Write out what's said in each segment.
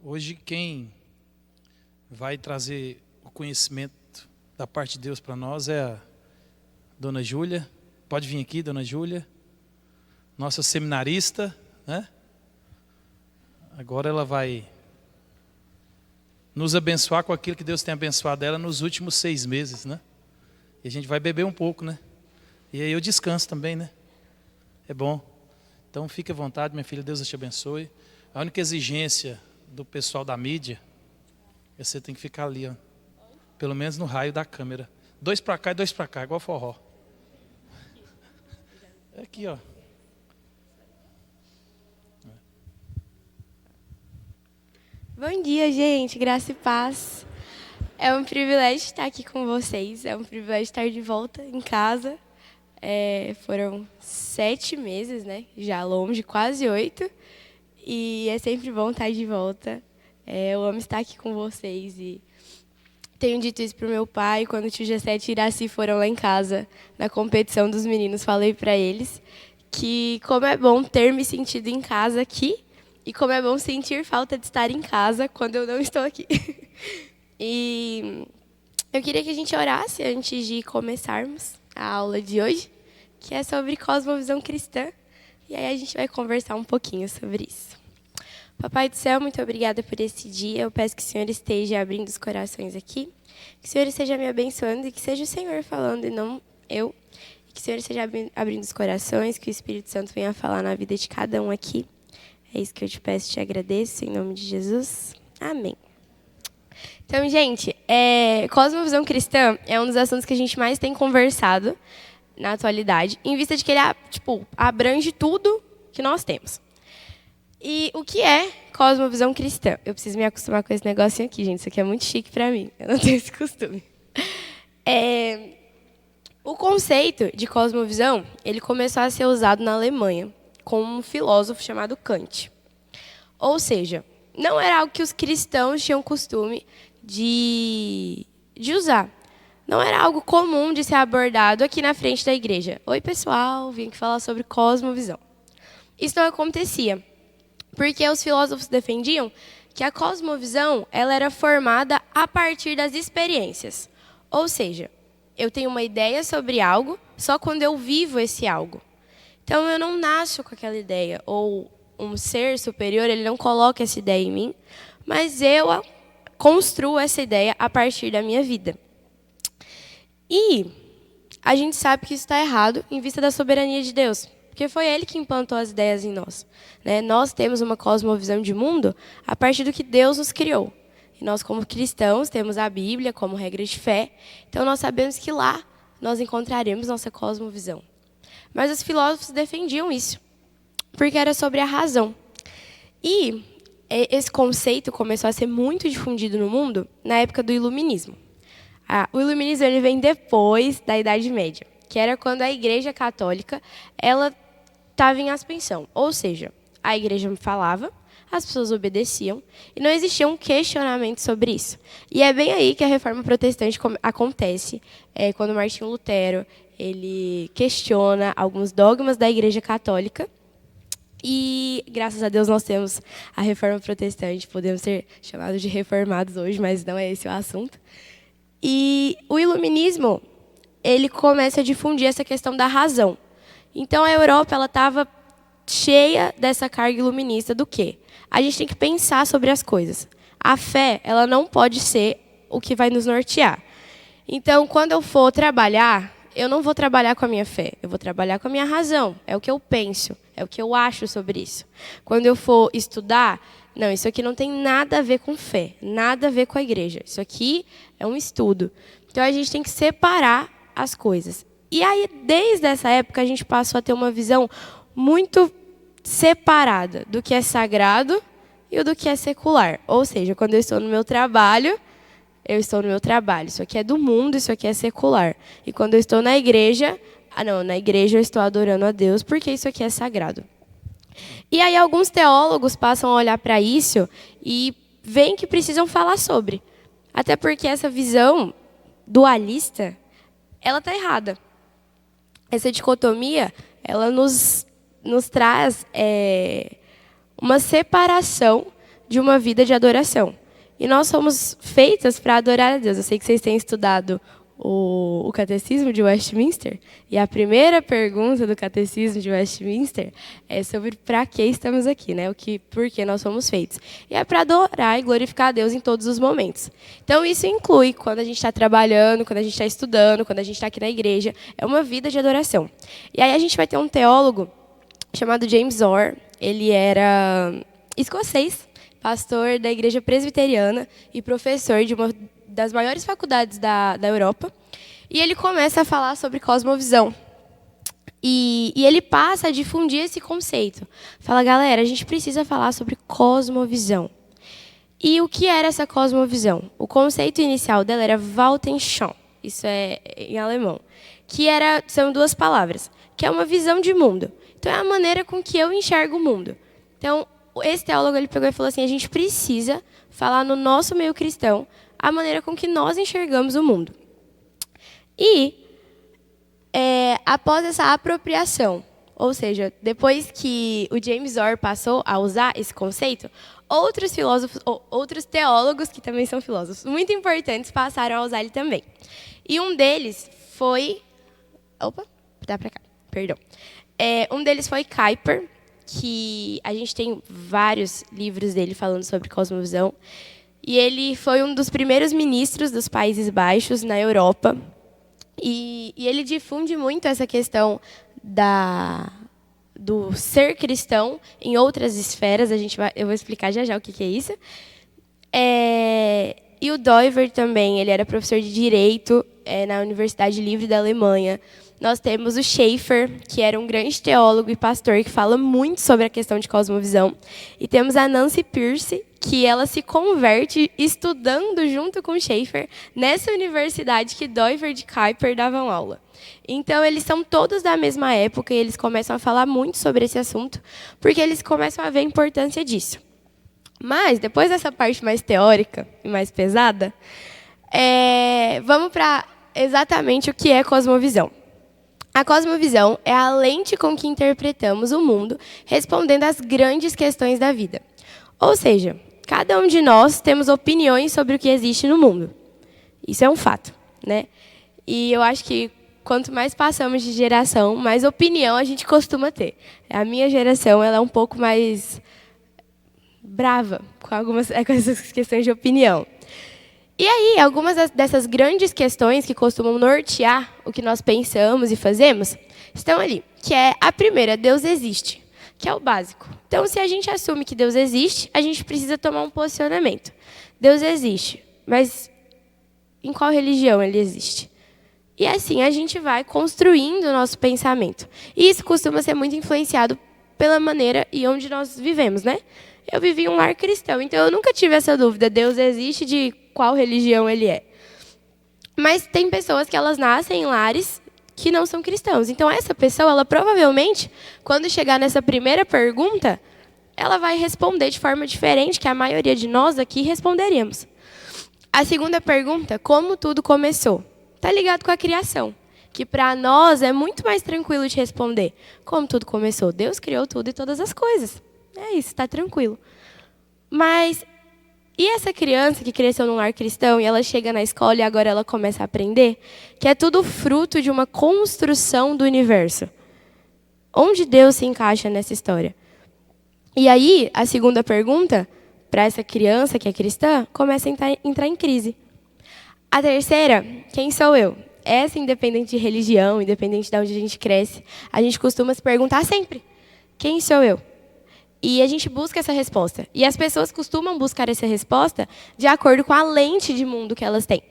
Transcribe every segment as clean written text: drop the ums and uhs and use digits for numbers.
Hoje quem vai trazer o conhecimento da parte de Deus para nós é a Dona Júlia. Pode vir aqui, Dona Júlia. Nossa seminarista, né? Agora ela vai nos abençoar com aquilo que Deus tem abençoado ela nos últimos 6 meses, né? E a gente vai beber um pouco, né? E aí eu descanso também, né? É bom. Então fique à vontade, minha filha, Deus te abençoe. A única exigência do pessoal da mídia é você tem que ficar ali, ó, pelo menos no raio da câmera. 2 para cá e 2 para cá, igual forró. É aqui, ó. Bom dia, gente. Graça e paz. É um privilégio estar aqui com vocês. É um privilégio estar de volta em casa. Foram 7 meses, né? Já longe, quase 8. E é sempre bom estar de volta. Eu amo estar aqui com vocês. E tenho dito isso para o meu pai. Quando o tio G7 e Iraci foram lá em casa, na competição dos meninos, falei para eles que como é bom ter me sentido em casa aqui. E como é bom sentir falta de estar em casa quando eu não estou aqui. E eu queria que a gente orasse antes de começarmos a aula de hoje, que é sobre cosmovisão cristã. E aí a gente vai conversar um pouquinho sobre isso. Papai do céu, muito obrigada por esse dia. Eu peço que o Senhor esteja abrindo os corações aqui. Que o Senhor esteja me abençoando e que seja o Senhor falando e não eu. E que o Senhor esteja abrindo os corações, que o Espírito Santo venha falar na vida de cada um aqui. É isso que eu te peço e te agradeço, em nome de Jesus. Amém. Então, gente, cosmovisão cristã é um dos assuntos que a gente mais tem conversado na atualidade, em vista de que ele abrange tudo que nós temos. E o que é cosmovisão cristã? Eu preciso me acostumar com esse negocinho aqui, gente. Isso aqui é muito chique para mim. Eu não tenho esse costume. O conceito de cosmovisão, ele começou a ser usado na Alemanha, com um filósofo chamado Kant. Ou seja, não era algo que os cristãos tinham costume de usar. Não era algo comum de ser abordado aqui na frente da igreja. Oi, pessoal, vim aqui falar sobre cosmovisão. Isso não acontecia, porque os filósofos defendiam que a cosmovisão ela era formada a partir das experiências. Ou seja, eu tenho uma ideia sobre algo só quando eu vivo esse algo. Então, eu não nasço com aquela ideia, ou um ser superior, ele não coloca essa ideia em mim, mas eu construo essa ideia a partir da minha vida. E a gente sabe que isso está errado em vista da soberania de Deus, porque foi Ele que implantou as ideias em nós, né? Nós temos uma cosmovisão de mundo a partir do que Deus nos criou. E nós, como cristãos, temos a Bíblia como regra de fé, então nós sabemos que lá nós encontraremos nossa cosmovisão. Mas os filósofos defendiam isso, porque era sobre a razão. E esse conceito começou a ser muito difundido no mundo na época do Iluminismo. O Iluminismo ele vem depois da Idade Média, que era quando a Igreja Católica ela estava em ascensão. Ou seja, a Igreja falava, as pessoas obedeciam, e não existia um questionamento sobre isso. E é bem aí que a Reforma Protestante acontece, quando Martinho Lutero ele questiona alguns dogmas da Igreja Católica. E, graças a Deus, nós temos a Reforma Protestante. Podemos ser chamados de reformados hoje, mas não é esse o assunto. E o Iluminismo ele começa a difundir essa questão da razão. Então, a Europa estava cheia dessa carga iluminista do quê? A gente tem que pensar sobre as coisas. A fé ela não pode ser o que vai nos nortear. Então, quando eu for trabalhar, eu não vou trabalhar com a minha fé, eu vou trabalhar com a minha razão. É o que eu penso, é o que eu acho sobre isso. Quando eu for estudar, não, isso aqui não tem nada a ver com fé, nada a ver com a igreja. Isso aqui é um estudo. Então, a gente tem que separar as coisas. E aí, desde essa época, a gente passou a ter uma visão muito separada do que é sagrado e do que é secular. Ou seja, quando eu estou no meu trabalho, eu estou no meu trabalho. Isso aqui é do mundo, isso aqui é secular. E quando eu estou na igreja, na igreja eu estou adorando a Deus, porque isso aqui é sagrado. E aí alguns teólogos passam a olhar para isso e veem que precisam falar sobre. Até porque essa visão dualista, ela está errada. Essa dicotomia, ela nos traz uma separação de uma vida de adoração. E nós somos feitas para adorar a Deus. Eu sei que vocês têm estudado o Catecismo de Westminster, e a primeira pergunta do Catecismo de Westminster é sobre para que estamos aqui, né? Por que nós somos feitos. E é para adorar e glorificar a Deus em todos os momentos. Então, isso inclui quando a gente está trabalhando, quando a gente está estudando, quando a gente está aqui na igreja. É uma vida de adoração. E aí a gente vai ter um teólogo chamado James Orr. Ele era escocês, pastor da igreja presbiteriana e professor de uma das maiores faculdades da Europa. E ele começa a falar sobre cosmovisão. E ele passa a difundir esse conceito. Fala, galera, a gente precisa falar sobre cosmovisão. E o que era essa cosmovisão? O conceito inicial dela era Weltanschauung, isso é em alemão, são duas palavras, que é uma visão de mundo. Então, é a maneira com que eu enxergo o mundo. Então, esse teólogo ele pegou e falou assim, a gente precisa falar no nosso meio cristão a maneira com que nós enxergamos o mundo. E, após essa apropriação, ou seja, depois que o James Orr passou a usar esse conceito, outros filósofos, ou outros teólogos, que também são filósofos, muito importantes, passaram a usar ele também. E um deles foi... Opa, dá para cá, perdão. Um deles foi Kuyper, que a gente tem vários livros dele falando sobre cosmovisão. E ele foi um dos primeiros ministros dos Países Baixos na Europa. E ele difunde muito essa questão do ser cristão em outras esferas. Eu vou explicar já o que é isso. E o Doiver também, ele era professor de Direito na Universidade Livre da Alemanha. Nós temos o Schaeffer, que era um grande teólogo e pastor que fala muito sobre a questão de cosmovisão. E temos a Nancy Pierce, que ela se converte estudando junto com o Schaeffer nessa universidade que Doiver e Kuyper davam aula. Então, eles são todos da mesma época e eles começam a falar muito sobre esse assunto, porque eles começam a ver a importância disso. Mas, depois dessa parte mais teórica e mais pesada, vamos para exatamente o que é cosmovisão. A cosmovisão é a lente com que interpretamos o mundo, respondendo às grandes questões da vida. Ou seja, cada um de nós temos opiniões sobre o que existe no mundo. Isso é um fato, né? E eu acho que quanto mais passamos de geração, mais opinião a gente costuma ter. A minha geração ela é um pouco mais brava com essas questões de opinião. E aí, algumas dessas grandes questões que costumam nortear o que nós pensamos e fazemos estão ali, que é a primeira, Deus existe, que é o básico. Então, se a gente assume que Deus existe, a gente precisa tomar um posicionamento. Deus existe, mas em qual religião ele existe? E assim a gente vai construindo o nosso pensamento. E isso costuma ser muito influenciado pela maneira e onde nós vivemos, né? Eu vivi um lar cristão, então eu nunca tive essa dúvida, Deus existe, de qual religião ele é. Mas tem pessoas que elas nascem em lares que não são cristãos. Então, essa pessoa, ela provavelmente, quando chegar nessa primeira pergunta, ela vai responder de forma diferente que a maioria de nós aqui responderíamos. A segunda pergunta, como tudo começou? Está ligado com a criação, que para nós é muito mais tranquilo de responder. Como tudo começou? Deus criou tudo e todas as coisas. É isso, está tranquilo. Mas, e essa criança que cresceu num lar cristão e ela chega na escola e agora ela começa a aprender que é tudo fruto de uma construção do universo? Onde Deus se encaixa nessa história? E aí, a segunda pergunta, para essa criança que é cristã, começa a entrar em crise. A terceira, quem sou eu? Essa, independente de religião, independente de onde a gente cresce, a gente costuma se perguntar sempre, quem sou eu? E a gente busca essa resposta. E as pessoas costumam buscar essa resposta de acordo com a lente de mundo que elas têm.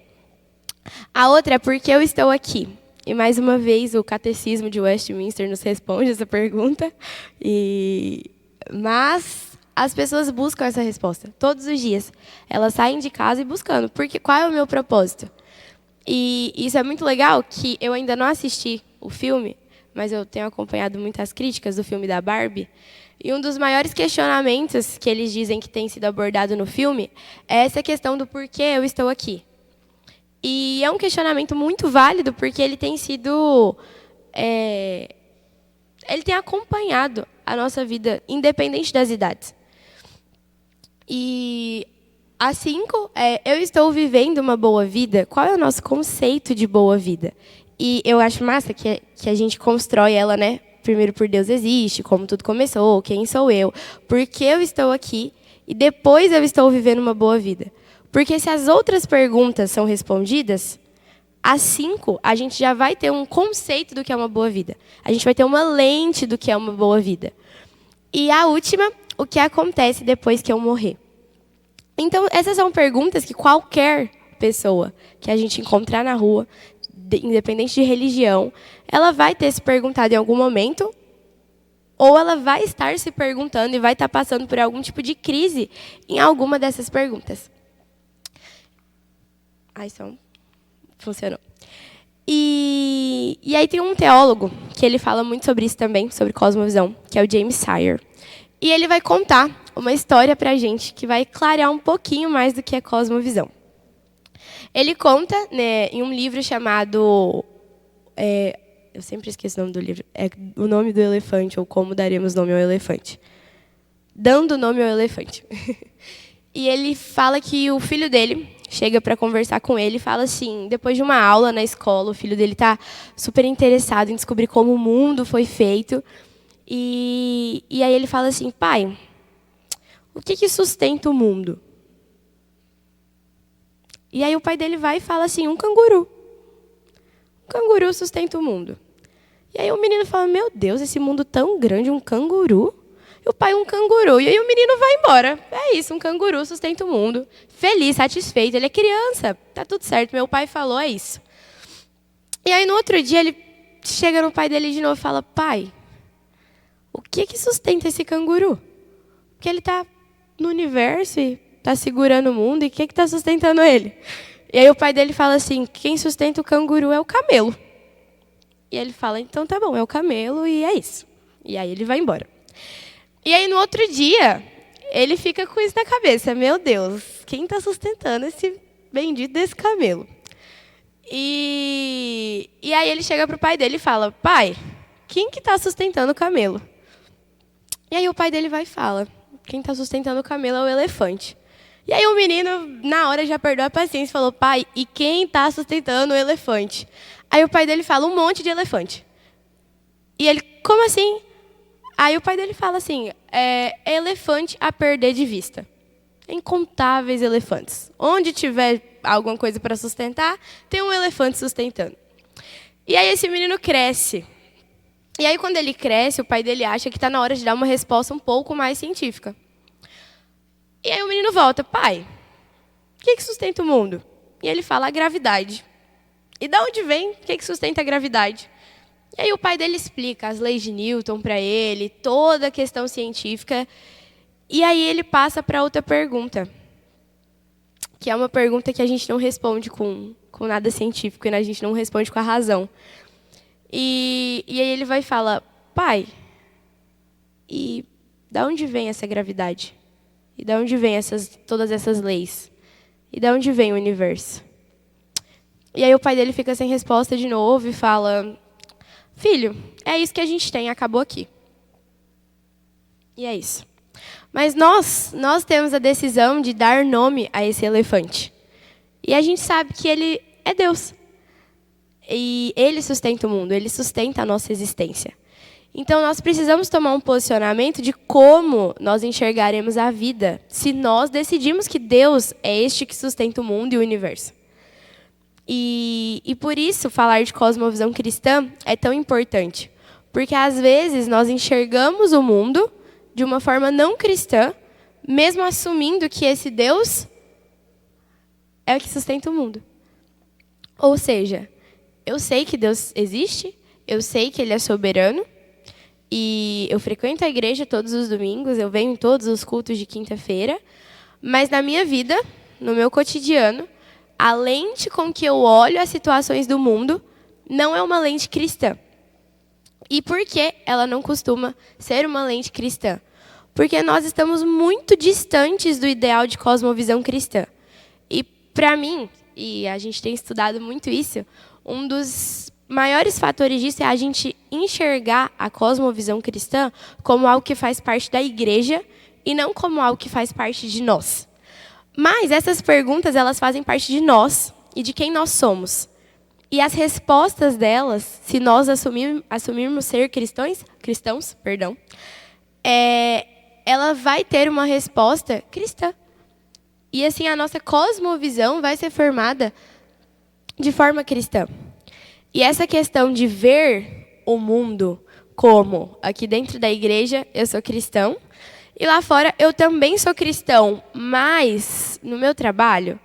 A outra é porque eu estou aqui. E, mais uma vez, o Catecismo de Westminster nos responde essa pergunta. Mas as pessoas buscam essa resposta todos os dias. Elas saem de casa e buscando. Porque qual é o meu propósito? E isso é muito legal, que eu ainda não assisti o filme, mas eu tenho acompanhado muitas críticas do filme da Barbie. E um dos maiores questionamentos que eles dizem que tem sido abordado no filme é essa questão do porquê eu estou aqui. E é um questionamento muito válido, porque ele tem sido... ele tem acompanhado a nossa vida, independente das idades. E a 5 é: eu estou vivendo uma boa vida. Qual é o nosso conceito de boa vida? E eu acho massa que a gente constrói ela, né? Primeiro, por Deus existe, como tudo começou, quem sou eu, por que eu estou aqui, e depois eu estou vivendo uma boa vida. Porque se as outras perguntas são respondidas, a 5 a gente já vai ter um conceito do que é uma boa vida. A gente vai ter uma lente do que é uma boa vida. E a última, o que acontece depois que eu morrer. Então, essas são perguntas que qualquer pessoa que a gente encontrar na rua, independente de religião, ela vai ter se perguntado em algum momento, ou ela vai estar se perguntando e vai estar passando por algum tipo de crise em alguma dessas perguntas. Ai, só funcionou. E aí tem um teólogo que ele fala muito sobre isso também, sobre cosmovisão, que é o James Sire. E ele vai contar uma história para a gente que vai clarear um pouquinho mais do que é cosmovisão. Ele conta, né, em um livro chamado... eu sempre esqueço o nome do livro. É O Nome do Elefante, ou Como Daremos Nome ao Elefante. Dando nome ao elefante. E ele fala que o filho dele chega para conversar com ele e fala assim, depois de uma aula na escola, o filho dele está super interessado em descobrir como o mundo foi feito. E aí ele fala assim: pai, o que sustenta o mundo? E aí o pai dele vai e fala assim: um canguru. Um canguru sustenta o mundo. E aí o menino fala: meu Deus, esse mundo tão grande, um canguru? E o pai: um canguru. E aí o menino vai embora. É isso, um canguru sustenta o mundo. Feliz, satisfeito. Ele é criança, tá tudo certo. Meu pai falou, é isso. E aí no outro dia ele chega no pai dele de novo e fala: pai, o que sustenta esse canguru? Porque ele está no universo e está segurando o mundo, e o que está sustentando ele? E aí o pai dele fala assim: quem sustenta o canguru é o camelo. E ele fala: então tá bom, é o camelo e é isso. E aí ele vai embora. E aí no outro dia, ele fica com isso na cabeça: meu Deus, quem está sustentando esse bendito desse camelo? E aí ele chega para o pai dele e fala: pai, quem que está sustentando o camelo? E aí o pai dele vai e fala: quem está sustentando o camelo é o elefante. E aí o menino, na hora, já perdeu a paciência e falou: pai, e quem está sustentando o elefante? Aí o pai dele fala: um monte de elefante. E ele: como assim? Aí o pai dele fala assim: é elefante a perder de vista. Incontáveis elefantes. Onde tiver alguma coisa para sustentar, tem um elefante sustentando. E aí esse menino cresce. E aí, quando ele cresce, o pai dele acha que está na hora de dar uma resposta um pouco mais científica. E aí o menino volta: pai, o que sustenta o mundo? E ele fala: a gravidade. E de onde vem? O que sustenta a gravidade? E aí o pai dele explica as leis de Newton para ele, toda a questão científica. E aí ele passa para outra pergunta, que é uma pergunta que a gente não responde com nada científico, e a gente não responde com a razão. E aí ele vai e fala: pai, e de onde vem essa gravidade? E de onde vem todas essas leis? E de onde vem o universo? E aí o pai dele fica sem resposta de novo e fala: filho, é isso que a gente tem, acabou aqui. E é isso. Mas nós temos a decisão de dar nome a esse elefante. E a gente sabe que ele é Deus. E ele sustenta o mundo, ele sustenta a nossa existência. Então, nós precisamos tomar um posicionamento de como nós enxergaremos a vida se nós decidimos que Deus é este que sustenta o mundo e o universo. E por isso, falar de cosmovisão cristã é tão importante. Porque, às vezes, nós enxergamos o mundo de uma forma não cristã, mesmo assumindo que esse Deus é o que sustenta o mundo. Ou seja, eu sei que Deus existe, eu sei que Ele é soberano, e eu frequento a igreja todos os domingos, eu venho em todos os cultos de quinta-feira, mas na minha vida, no meu cotidiano, a lente com que eu olho as situações do mundo não é uma lente cristã. E por que ela não costuma ser uma lente cristã? Porque nós estamos muito distantes do ideal de cosmovisão cristã. E para mim, e a gente tem estudado muito isso, um dos maiores fatores disso é a gente enxergar a cosmovisão cristã como algo que faz parte da igreja e não como algo que faz parte de nós. Mas essas perguntas, elas fazem parte de nós e de quem nós somos. E as respostas delas, se nós assumirmos ser cristãos, ela vai ter uma resposta cristã. E assim, a nossa cosmovisão vai ser formada de forma cristã. E essa questão de ver o mundo como, aqui dentro da igreja, eu sou cristão, e lá fora eu também sou cristão, mas no meu trabalho,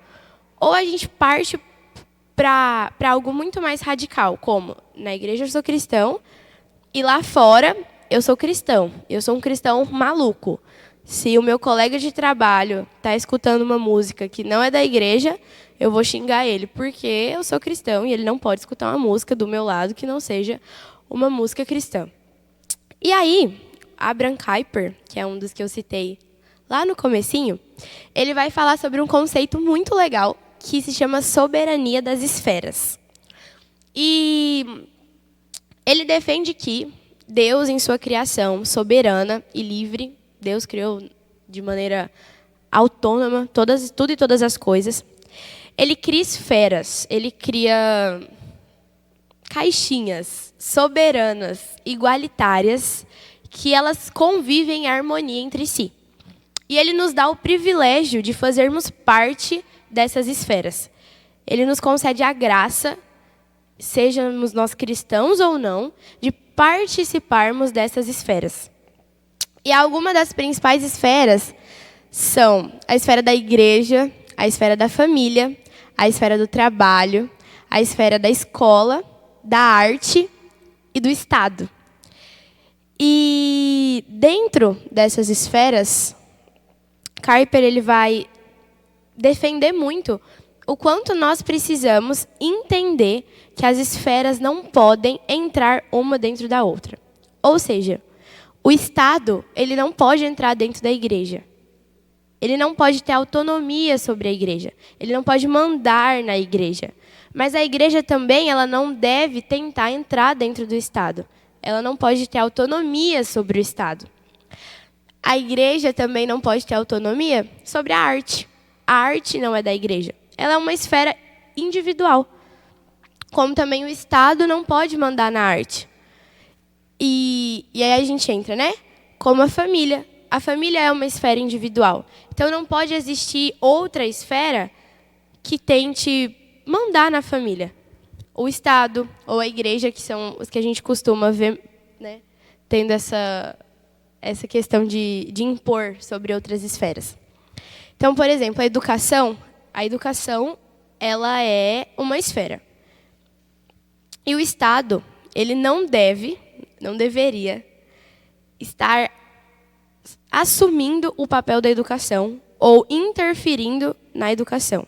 ou a gente parte para algo muito mais radical, como na igreja eu sou cristão, e lá fora eu sou cristão. Eu sou um cristão maluco. Se o meu colega de trabalho está escutando uma música que não é da igreja, eu vou xingar ele, porque eu sou cristão e ele não pode escutar uma música do meu lado que não seja uma música cristã. E aí, Abraham Kuyper, que é um dos que eu citei lá no comecinho, ele vai falar sobre um conceito muito legal que se chama soberania das esferas. E ele defende que Deus, em sua criação soberana e livre, Deus criou de maneira autônoma tudo e todas as coisas. Ele cria esferas, ele cria caixinhas soberanas, igualitárias, que elas convivem em harmonia entre si. E ele nos dá o privilégio de fazermos parte dessas esferas. Ele nos concede a graça, sejamos nós cristãos ou não, de participarmos dessas esferas. E algumas das principais esferas são a esfera da igreja, a esfera da família, a esfera do trabalho, a esfera da escola, da arte e do Estado. E dentro dessas esferas, Kuyper ele vai defender muito o quanto nós precisamos entender que as esferas não podem entrar uma dentro da outra. Ou seja, o Estado ele não pode entrar dentro da igreja. Ele não pode ter autonomia sobre a igreja. Ele não pode mandar na igreja. Mas a igreja também ela não deve tentar entrar dentro do Estado. Ela não pode ter autonomia sobre o Estado. A igreja também não pode ter autonomia sobre a arte. A arte não é da igreja. Ela é uma esfera individual. Como também o Estado não pode mandar na arte. E aí a gente entra, né? Como a família. A família é uma esfera individual. Então não pode existir outra esfera que tente mandar na família. O Estado ou a igreja, que são os que a gente costuma ver, né, tendo essa questão de impor sobre outras esferas. Então, por exemplo, a educação ela é uma esfera. E o Estado, ele não deveria estar assumindo o papel da educação ou interferindo na educação.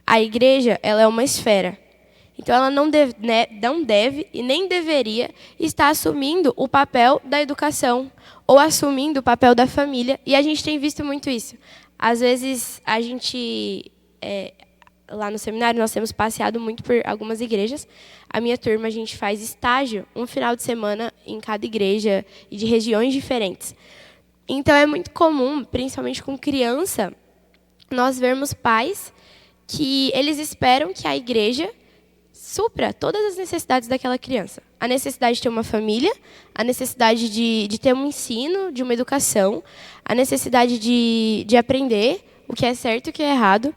A igreja, ela é uma esfera. Então, ela não deve e nem deveria estar assumindo o papel da educação ou assumindo o papel da família. E a gente tem visto muito isso. Às vezes, a gente, lá no seminário, nós temos passeado muito por algumas igrejas. A minha turma, a gente faz estágio um final de semana em cada igreja e de regiões diferentes. Então, é muito comum, principalmente com criança, nós vermos pais que eles esperam que a igreja supra todas as necessidades daquela criança. A necessidade de ter uma família, a necessidade de ter um ensino, de uma educação, a necessidade de aprender o que é certo e o que é errado.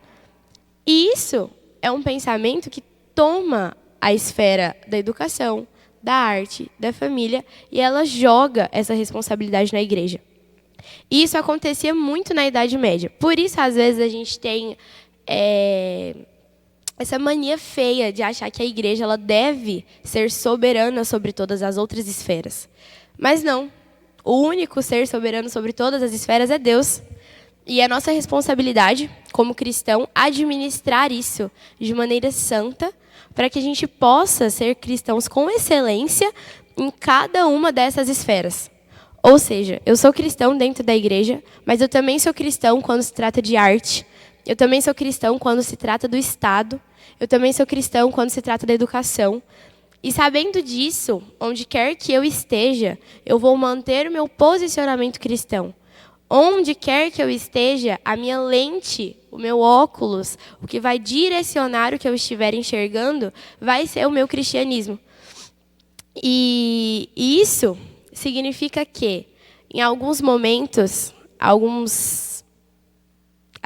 E isso é um pensamento que toma a esfera da educação, da arte, da família, e ela joga essa responsabilidade na igreja. E isso acontecia muito na Idade Média. Por isso, às vezes, a gente tem essa mania feia de achar que a igreja ela deve ser soberana sobre todas as outras esferas. Mas não. O único ser soberano sobre todas as esferas é Deus. E é nossa responsabilidade, como cristão, administrar isso de maneira santa, para que a gente possa ser cristãos com excelência em cada uma dessas esferas. Ou seja, eu sou cristão dentro da igreja, mas eu também sou cristão quando se trata de arte. Eu também sou cristão quando se trata do Estado. Eu também sou cristão quando se trata da educação. E sabendo disso, onde quer que eu esteja, eu vou manter o meu posicionamento cristão. Onde quer que eu esteja, a minha lente, o meu óculos, o que vai direcionar o que eu estiver enxergando, vai ser o meu cristianismo. E isso significa que, em alguns momentos,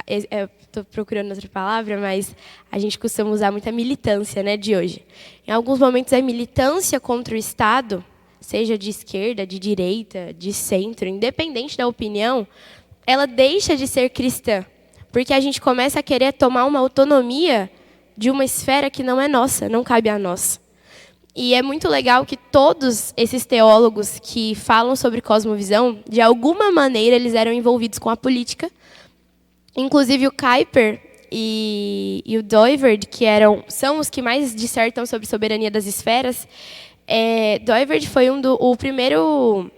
estou procurando outra palavra, mas a gente costuma usar muita militância, né, de hoje. Em alguns momentos, a militância contra o Estado, seja de esquerda, de direita, de centro, independente da opinião, ela deixa de ser cristã, porque a gente começa a querer tomar uma autonomia de uma esfera que não é nossa, não cabe a nós. E é muito legal que todos esses teólogos que falam sobre cosmovisão, de alguma maneira, eles eram envolvidos com a política. Inclusive o Kuyper e o Dooyeweerd, que são os que mais dissertam sobre soberania das esferas. Dooyeweerd foi o primeiro...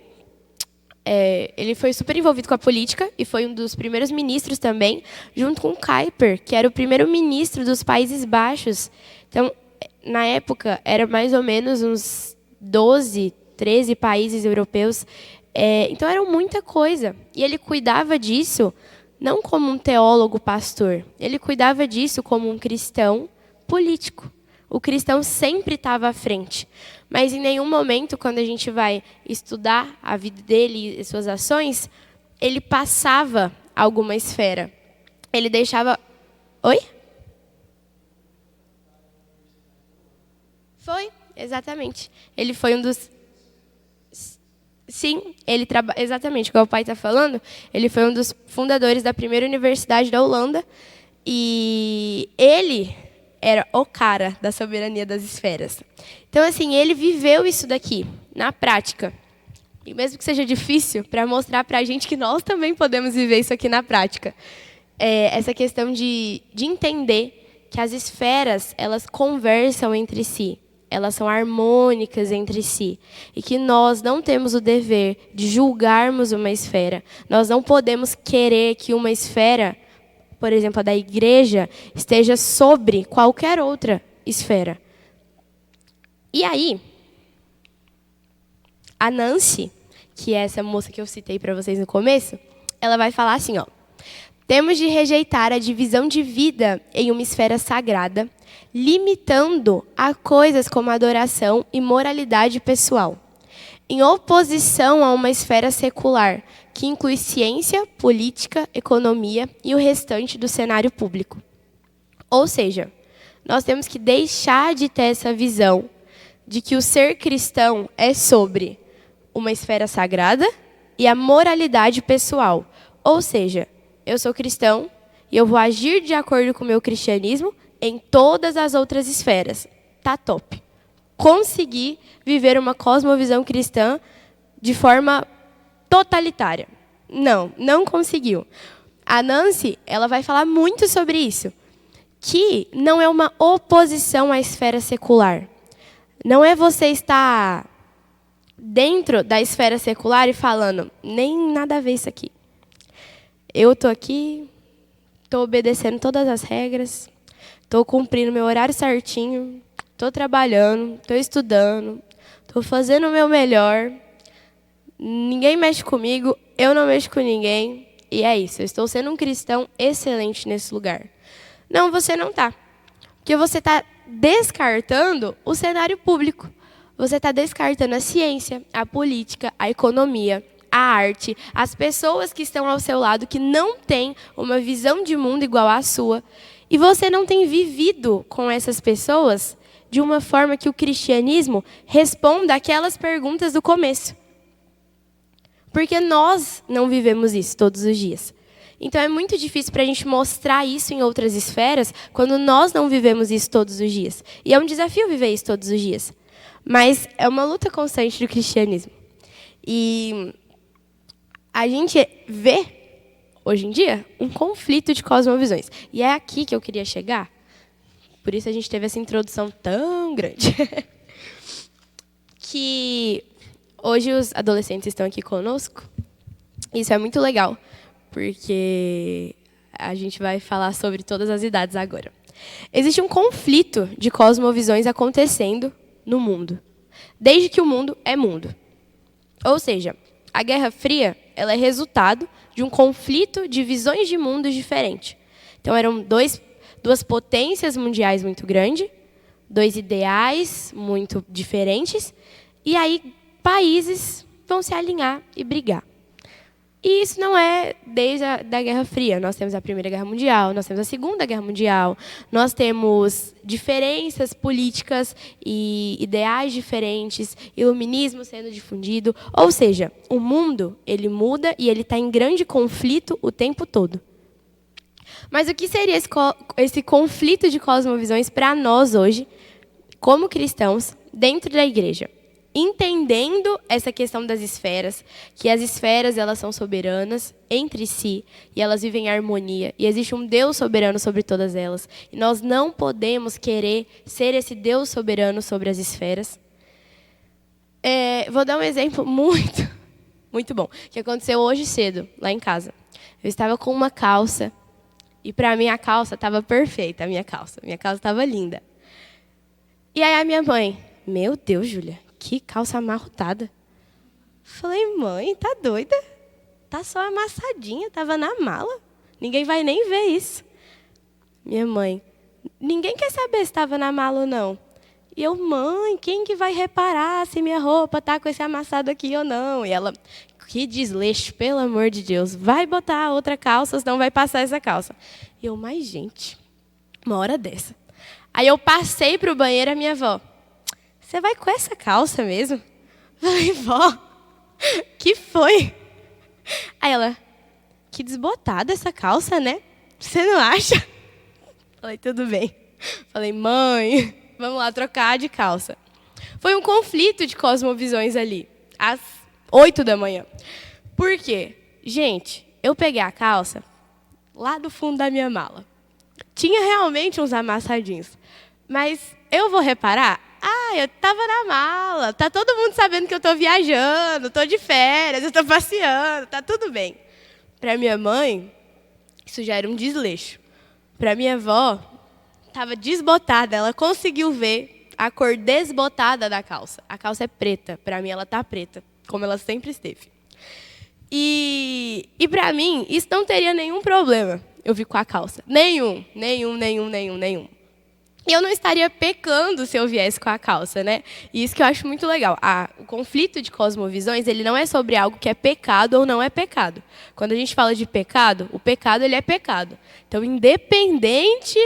ele foi super envolvido com a política e foi um dos primeiros ministros também, junto com o Kuyper, que era o primeiro ministro dos Países Baixos. Então, na época, era mais ou menos uns 12, 13 países europeus. Então, era muita coisa. E ele cuidava disso não como um teólogo pastor. Ele cuidava disso como um cristão político. O cristão sempre estava à frente. Mas em nenhum momento, quando a gente vai estudar a vida dele e suas ações, ele passava alguma esfera. Ele deixava... Oi? Foi, exatamente. Ele foi um dos... Sim, exatamente, igual o pai está falando, ele foi um dos fundadores da primeira universidade da Holanda e ele era o cara da soberania das esferas. Então, assim, ele viveu isso daqui, na prática. E mesmo que seja difícil, para mostrar para a gente que nós também podemos viver isso aqui na prática. Essa questão de entender que as esferas, elas conversam entre si. Elas são harmônicas entre si. E que nós não temos o dever de julgarmos uma esfera. Nós não podemos querer que uma esfera, por exemplo, a da igreja, esteja sobre qualquer outra esfera. E aí, a Nancy, que é essa moça que eu citei para vocês no começo, ela vai falar assim, ó: temos de rejeitar a divisão de vida em uma esfera sagrada, limitando a coisas como adoração e moralidade pessoal, em oposição a uma esfera secular, que inclui ciência, política, economia e o restante do cenário público. Ou seja, nós temos que deixar de ter essa visão de que o ser cristão é sobre uma esfera sagrada e a moralidade pessoal. Ou seja, eu sou cristão e eu vou agir de acordo com o meu cristianismo em todas as outras esferas. Tá top. Consegui viver uma cosmovisão cristã de forma totalitária. Não conseguiu. A Nancy, ela vai falar muito sobre isso, que não é uma oposição à esfera secular. Não é você estar dentro da esfera secular e falando, nem nada a ver isso aqui. Eu estou aqui, estou obedecendo todas as regras, estou cumprindo meu horário certinho, estou trabalhando, estou estudando, estou fazendo o meu melhor, ninguém mexe comigo, eu não mexo com ninguém, e é isso, eu estou sendo um cristão excelente nesse lugar. Não, você não está. Porque você está descartando o cenário público. Você está descartando a ciência, a política, a economia, a arte, as pessoas que estão ao seu lado, que não têm uma visão de mundo igual à sua. E você não tem vivido com essas pessoas de uma forma que o cristianismo responda aquelas perguntas do começo. Porque nós não vivemos isso todos os dias. Então, é muito difícil para a gente mostrar isso em outras esferas quando nós não vivemos isso todos os dias. E é um desafio viver isso todos os dias. Mas é uma luta constante do cristianismo. E a gente vê, hoje em dia, um conflito de cosmovisões. E é aqui que eu queria chegar. Por isso a gente teve essa introdução tão grande. Que hoje os adolescentes estão aqui conosco. Isso é muito legal, porque a gente vai falar sobre todas as idades agora. Existe um conflito de cosmovisões acontecendo no mundo, desde que o mundo é mundo. Ou seja, a Guerra Fria, ela é resultado de um conflito de visões de mundos diferentes. Então, eram duas potências mundiais muito grandes, dois ideais muito diferentes, e aí países vão se alinhar e brigar. E isso não é desde a da Guerra Fria. Nós temos a Primeira Guerra Mundial, nós temos a Segunda Guerra Mundial, nós temos diferenças políticas e ideais diferentes, iluminismo sendo difundido. Ou seja, o mundo ele muda e ele está em grande conflito o tempo todo. Mas o que seria esse conflito de cosmovisões para nós hoje, como cristãos, dentro da igreja? Entendendo essa questão das esferas, que as esferas elas são soberanas entre si e elas vivem em harmonia e existe um Deus soberano sobre todas elas e nós não podemos querer ser esse Deus soberano sobre as esferas. Vou dar um exemplo muito bom que aconteceu hoje cedo lá em casa. Eu estava com uma calça e para mim a calça estava perfeita, a minha calça estava linda. E aí a minha mãe, meu Deus, Júlia, que calça amarrotada. Falei, mãe, tá doida? Tá só amassadinha, tava na mala. Ninguém vai nem ver isso. Minha mãe, ninguém quer saber se estava na mala ou não. E eu, mãe, quem que vai reparar se minha roupa tá com esse amassado aqui ou não? E ela, que desleixo, pelo amor de Deus. Vai botar outra calça, senão vai passar essa calça. E eu, mas gente, uma hora dessa. Aí eu passei pro banheiro, a minha avó, você vai com essa calça mesmo? Falei, vó, que foi? Aí ela, que desbotada essa calça, né? Você não acha? Falei, tudo bem. Falei, mãe, vamos lá trocar de calça. Foi um conflito de cosmovisões ali, às 8 da manhã. Por quê? Gente, eu peguei a calça lá do fundo da minha mala. Tinha realmente uns amassadinhos. Mas eu vou reparar? Eu estava na mala. Tá todo mundo sabendo que eu estou viajando, estou de férias, eu estou passeando, tá tudo bem. Para minha mãe, isso já era um desleixo. Para minha avó, estava desbotada. Ela conseguiu ver a cor desbotada da calça. A calça é preta. Para mim, ela está preta, como ela sempre esteve. E para mim, isso não teria nenhum problema. Eu vi com a calça. Nenhum. E eu não estaria pecando se eu viesse com a calça, né? E isso que eu acho muito legal. O conflito de cosmovisões, ele não é sobre algo que é pecado ou não é pecado. Quando a gente fala de pecado, o pecado ele é pecado. Então, independente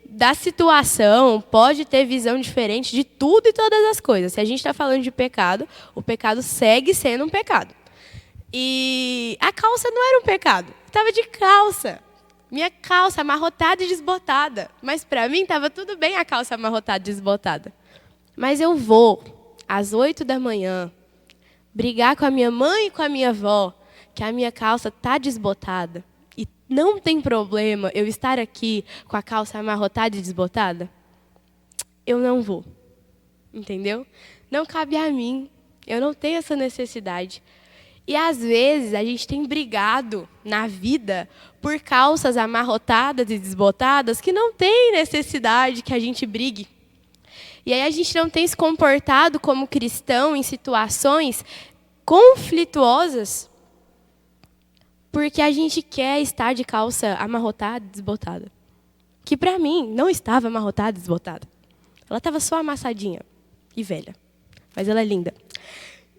da situação, pode ter visão diferente de tudo e todas as coisas. Se a gente está falando de pecado, o pecado segue sendo um pecado. E a calça não era um pecado. Estava de calça. Minha calça amarrotada e desbotada. Mas para mim estava tudo bem a calça amarrotada e desbotada. Mas eu vou, às 8 da manhã, brigar com a minha mãe e com a minha avó, que a minha calça está desbotada. E não tem problema eu estar aqui com a calça amarrotada e desbotada? Eu não vou. Entendeu? Não cabe a mim. Eu não tenho essa necessidade. E, às vezes, a gente tem brigado na vida por calças amarrotadas e desbotadas que não tem necessidade que a gente brigue. E aí a gente não tem se comportado como cristão em situações conflituosas porque a gente quer estar de calça amarrotada e desbotada. Que, para mim, não estava amarrotada e desbotada. Ela estava só amassadinha e velha. Mas ela é linda.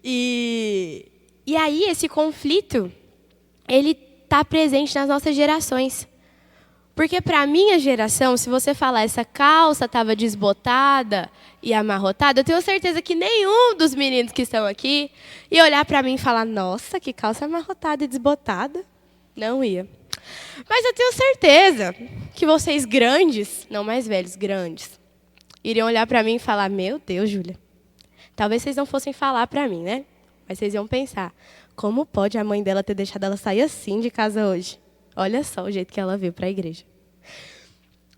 E aí, esse conflito, ele está presente nas nossas gerações. Porque, para a minha geração, se você falar essa calça estava desbotada e amarrotada, eu tenho certeza que nenhum dos meninos que estão aqui ia olhar para mim e falar, nossa, que calça amarrotada e desbotada. Não ia. Mas eu tenho certeza que vocês grandes, não mais velhos, grandes, iriam olhar para mim e falar, meu Deus, Júlia. Talvez vocês não fossem falar para mim, né? Mas vocês iam pensar, como pode a mãe dela ter deixado ela sair assim de casa hoje? Olha só o jeito que ela veio para a igreja.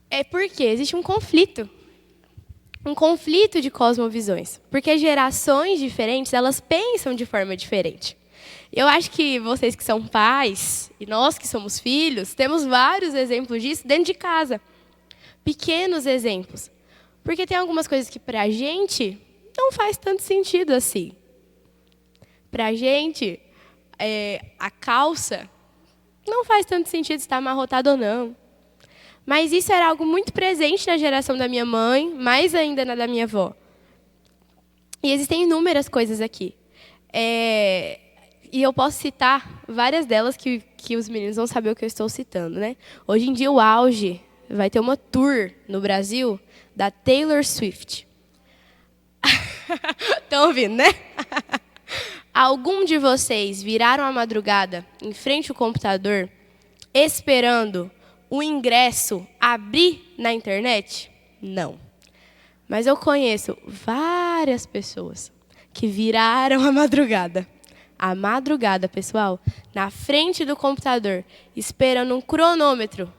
É porque existe um conflito de cosmovisões. Porque gerações diferentes, elas pensam de forma diferente. Eu acho que vocês que são pais, e nós que somos filhos, temos vários exemplos disso dentro de casa. Pequenos exemplos. Porque tem algumas coisas que para a gente não faz tanto sentido assim. Para a gente, a calça Não faz tanto sentido se está amarrotado ou não. Mas isso era algo muito presente na geração da minha mãe, mais ainda na da minha avó. E existem inúmeras coisas aqui. E eu posso citar várias delas que os meninos vão saber o que eu estou citando, né? Hoje em dia, o auge vai ter uma tour no Brasil da Taylor Swift. Estão ouvindo, né? Algum de vocês viraram a madrugada em frente ao computador esperando o ingresso abrir na internet? Não. Mas eu conheço várias pessoas que viraram a madrugada. A madrugada, pessoal, na frente do computador, esperando um cronômetro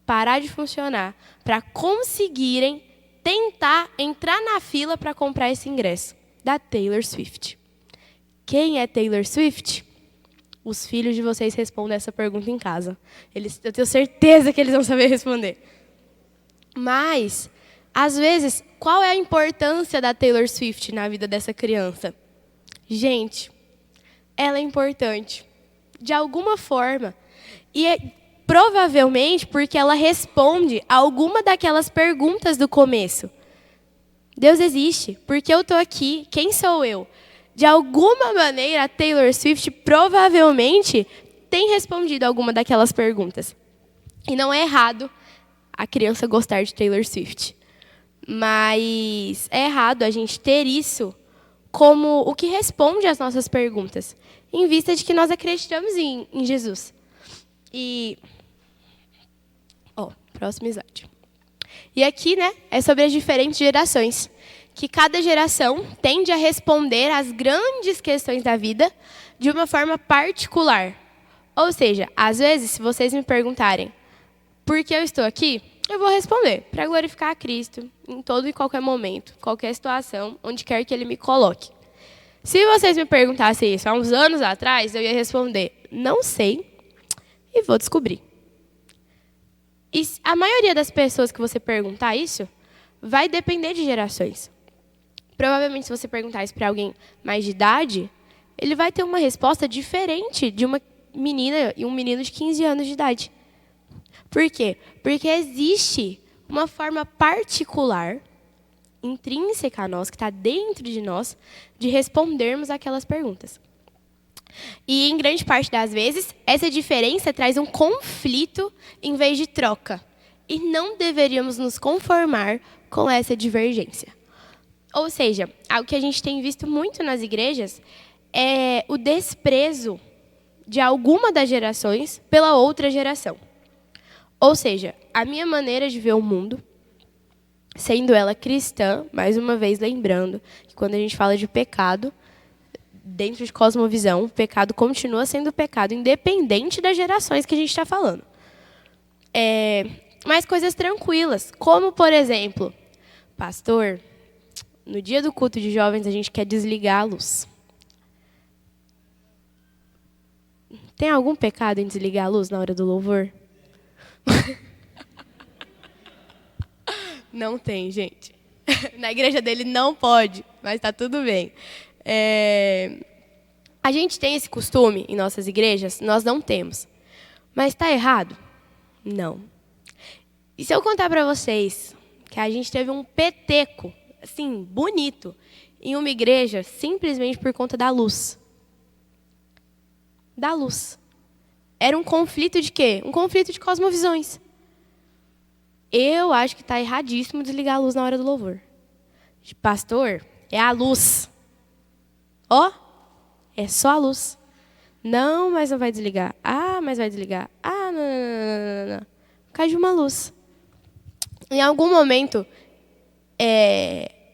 parar de funcionar para conseguirem tentar entrar na fila para comprar esse ingresso da Taylor Swift. Quem é Taylor Swift? Os filhos de vocês respondem essa pergunta em casa. Eu tenho certeza que eles vão saber responder. Mas, às vezes, qual é a importância da Taylor Swift na vida dessa criança? Gente, ela é importante, de alguma forma. E provavelmente porque ela responde a alguma daquelas perguntas do começo. Deus existe, porque eu estou aqui, quem sou eu? De alguma maneira, a Taylor Swift provavelmente tem respondido alguma daquelas perguntas. E não é errado a criança gostar de Taylor Swift. Mas é errado a gente ter isso como o que responde às nossas perguntas, em vista de que nós acreditamos em Jesus. E... próximo slide. E aqui, né, é sobre as diferentes gerações. Que cada geração tende a responder às grandes questões da vida de uma forma particular. Ou seja, às vezes, se vocês me perguntarem por que eu estou aqui, eu vou responder para glorificar a Cristo em todo e qualquer momento, qualquer situação, onde quer que Ele me coloque. Se vocês me perguntassem isso há uns anos atrás, eu ia responder, não sei e vou descobrir. E a maioria das pessoas que você perguntar isso vai depender de gerações. Provavelmente, se você perguntar isso para alguém mais de idade, ele vai ter uma resposta diferente de uma menina e um menino de 15 anos de idade. Por quê? Porque existe uma forma particular, intrínseca a nós, que está dentro de nós, de respondermos aquelas perguntas. E, em grande parte das vezes, essa diferença traz um conflito em vez de troca. E não deveríamos nos conformar com essa divergência. Ou seja, algo que a gente tem visto muito nas igrejas é o desprezo de alguma das gerações pela outra geração. Ou seja, a minha maneira de ver o mundo, sendo ela cristã, mais uma vez lembrando que quando a gente fala de pecado, dentro de cosmovisão, o pecado continua sendo pecado, independente das gerações que a gente está falando. Mas coisas tranquilas, como, por exemplo, pastor, no dia do culto de jovens a gente quer desligar a luz. Tem algum pecado em desligar a luz na hora do louvor? Não tem, gente. Na igreja dele não pode, mas está tudo bem. A gente tem esse costume em nossas igrejas? Nós não temos. Mas está errado? Não. E se eu contar para vocês que a gente teve um peteco, assim, bonito, em uma igreja, simplesmente por conta da luz? Da luz. Era um conflito de quê? Um conflito de cosmovisões. Eu acho que está erradíssimo desligar a luz na hora do louvor. Pastor, é a luz. É só a luz. Não, mas não vai desligar. Ah, mas vai desligar. Ah, não. Cai de uma luz. Em algum momento,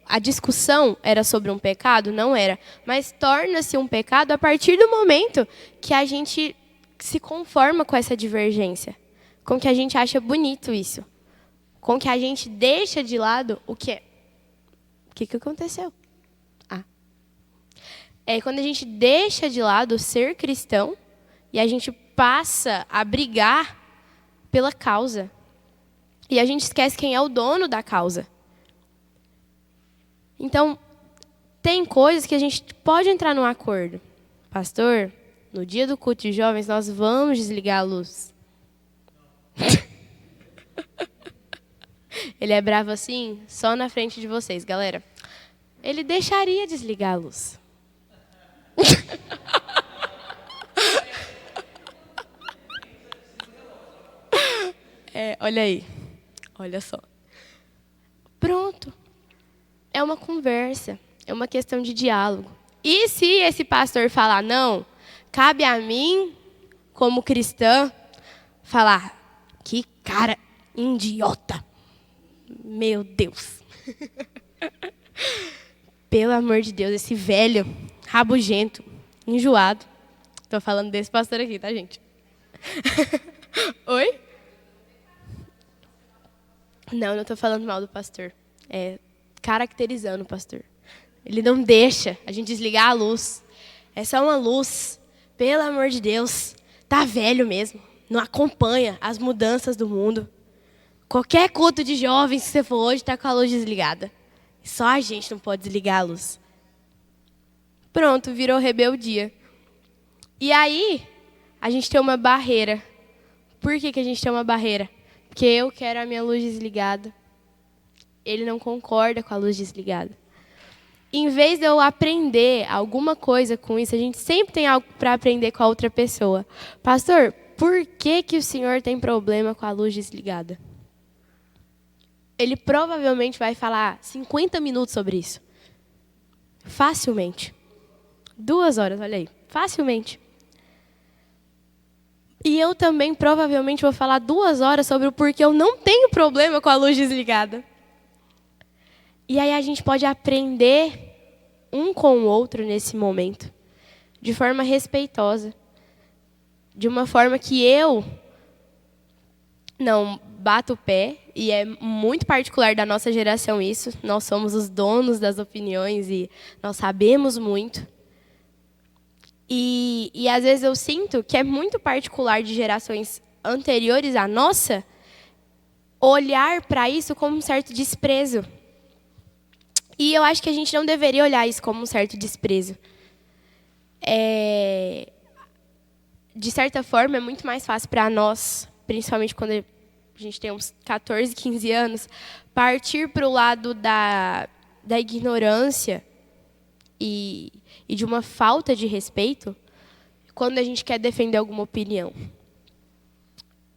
a discussão era sobre um pecado? Não era. Mas torna-se um pecado a partir do momento que a gente se conforma com essa divergência. Com que a gente acha bonito isso. Com que a gente deixa de lado o que é. O que aconteceu? Quando a gente deixa de lado ser cristão e a gente passa a brigar pela causa. E a gente esquece quem é o dono da causa. Então, tem coisas que a gente pode entrar num acordo. Pastor, no dia do culto de jovens, nós vamos desligar a luz. Ele é bravo assim, só na frente de vocês, galera. Ele deixaria desligar a luz. Olha aí. Olha só. Pronto. É uma conversa. É uma questão de diálogo. E se esse pastor falar não, cabe a mim, como cristã, falar: que cara idiota. Meu Deus. Pelo amor de Deus, esse velho, rabugento, enjoado. Estou falando desse pastor aqui, tá, gente? Oi? Não estou falando mal do pastor. É caracterizando o pastor. Ele não deixa a gente desligar a luz. É só uma luz. Pelo amor de Deus. Tá velho mesmo. Não acompanha as mudanças do mundo. Qualquer culto de jovens que você for hoje está com a luz desligada. Só a gente não pode desligar a luz. Pronto, virou rebeldia. E aí, a gente tem uma barreira. Por que a gente tem uma barreira? Porque eu quero a minha luz desligada. Ele não concorda com a luz desligada. Em vez de eu aprender alguma coisa com isso, a gente sempre tem algo para aprender com a outra pessoa. Pastor, por que o senhor tem problema com a luz desligada? Ele provavelmente vai falar 50 minutos sobre isso. Facilmente. 2 horas, olha aí. Facilmente. E eu também provavelmente vou falar 2 horas sobre o porquê eu não tenho problema com a luz desligada. E aí a gente pode aprender um com o outro nesse momento, de forma respeitosa, de uma forma que eu não bato o pé, e é muito particular da nossa geração isso. Nós somos os donos das opiniões e nós sabemos muito. E às vezes eu sinto que é muito particular de gerações anteriores à nossa olhar para isso como um certo desprezo. E eu acho que a gente não deveria olhar isso como um certo desprezo. De certa forma, é muito mais fácil para nós, principalmente quando a gente tem uns 14, 15 anos, partir para o lado da ignorância e de uma falta de respeito quando a gente quer defender alguma opinião.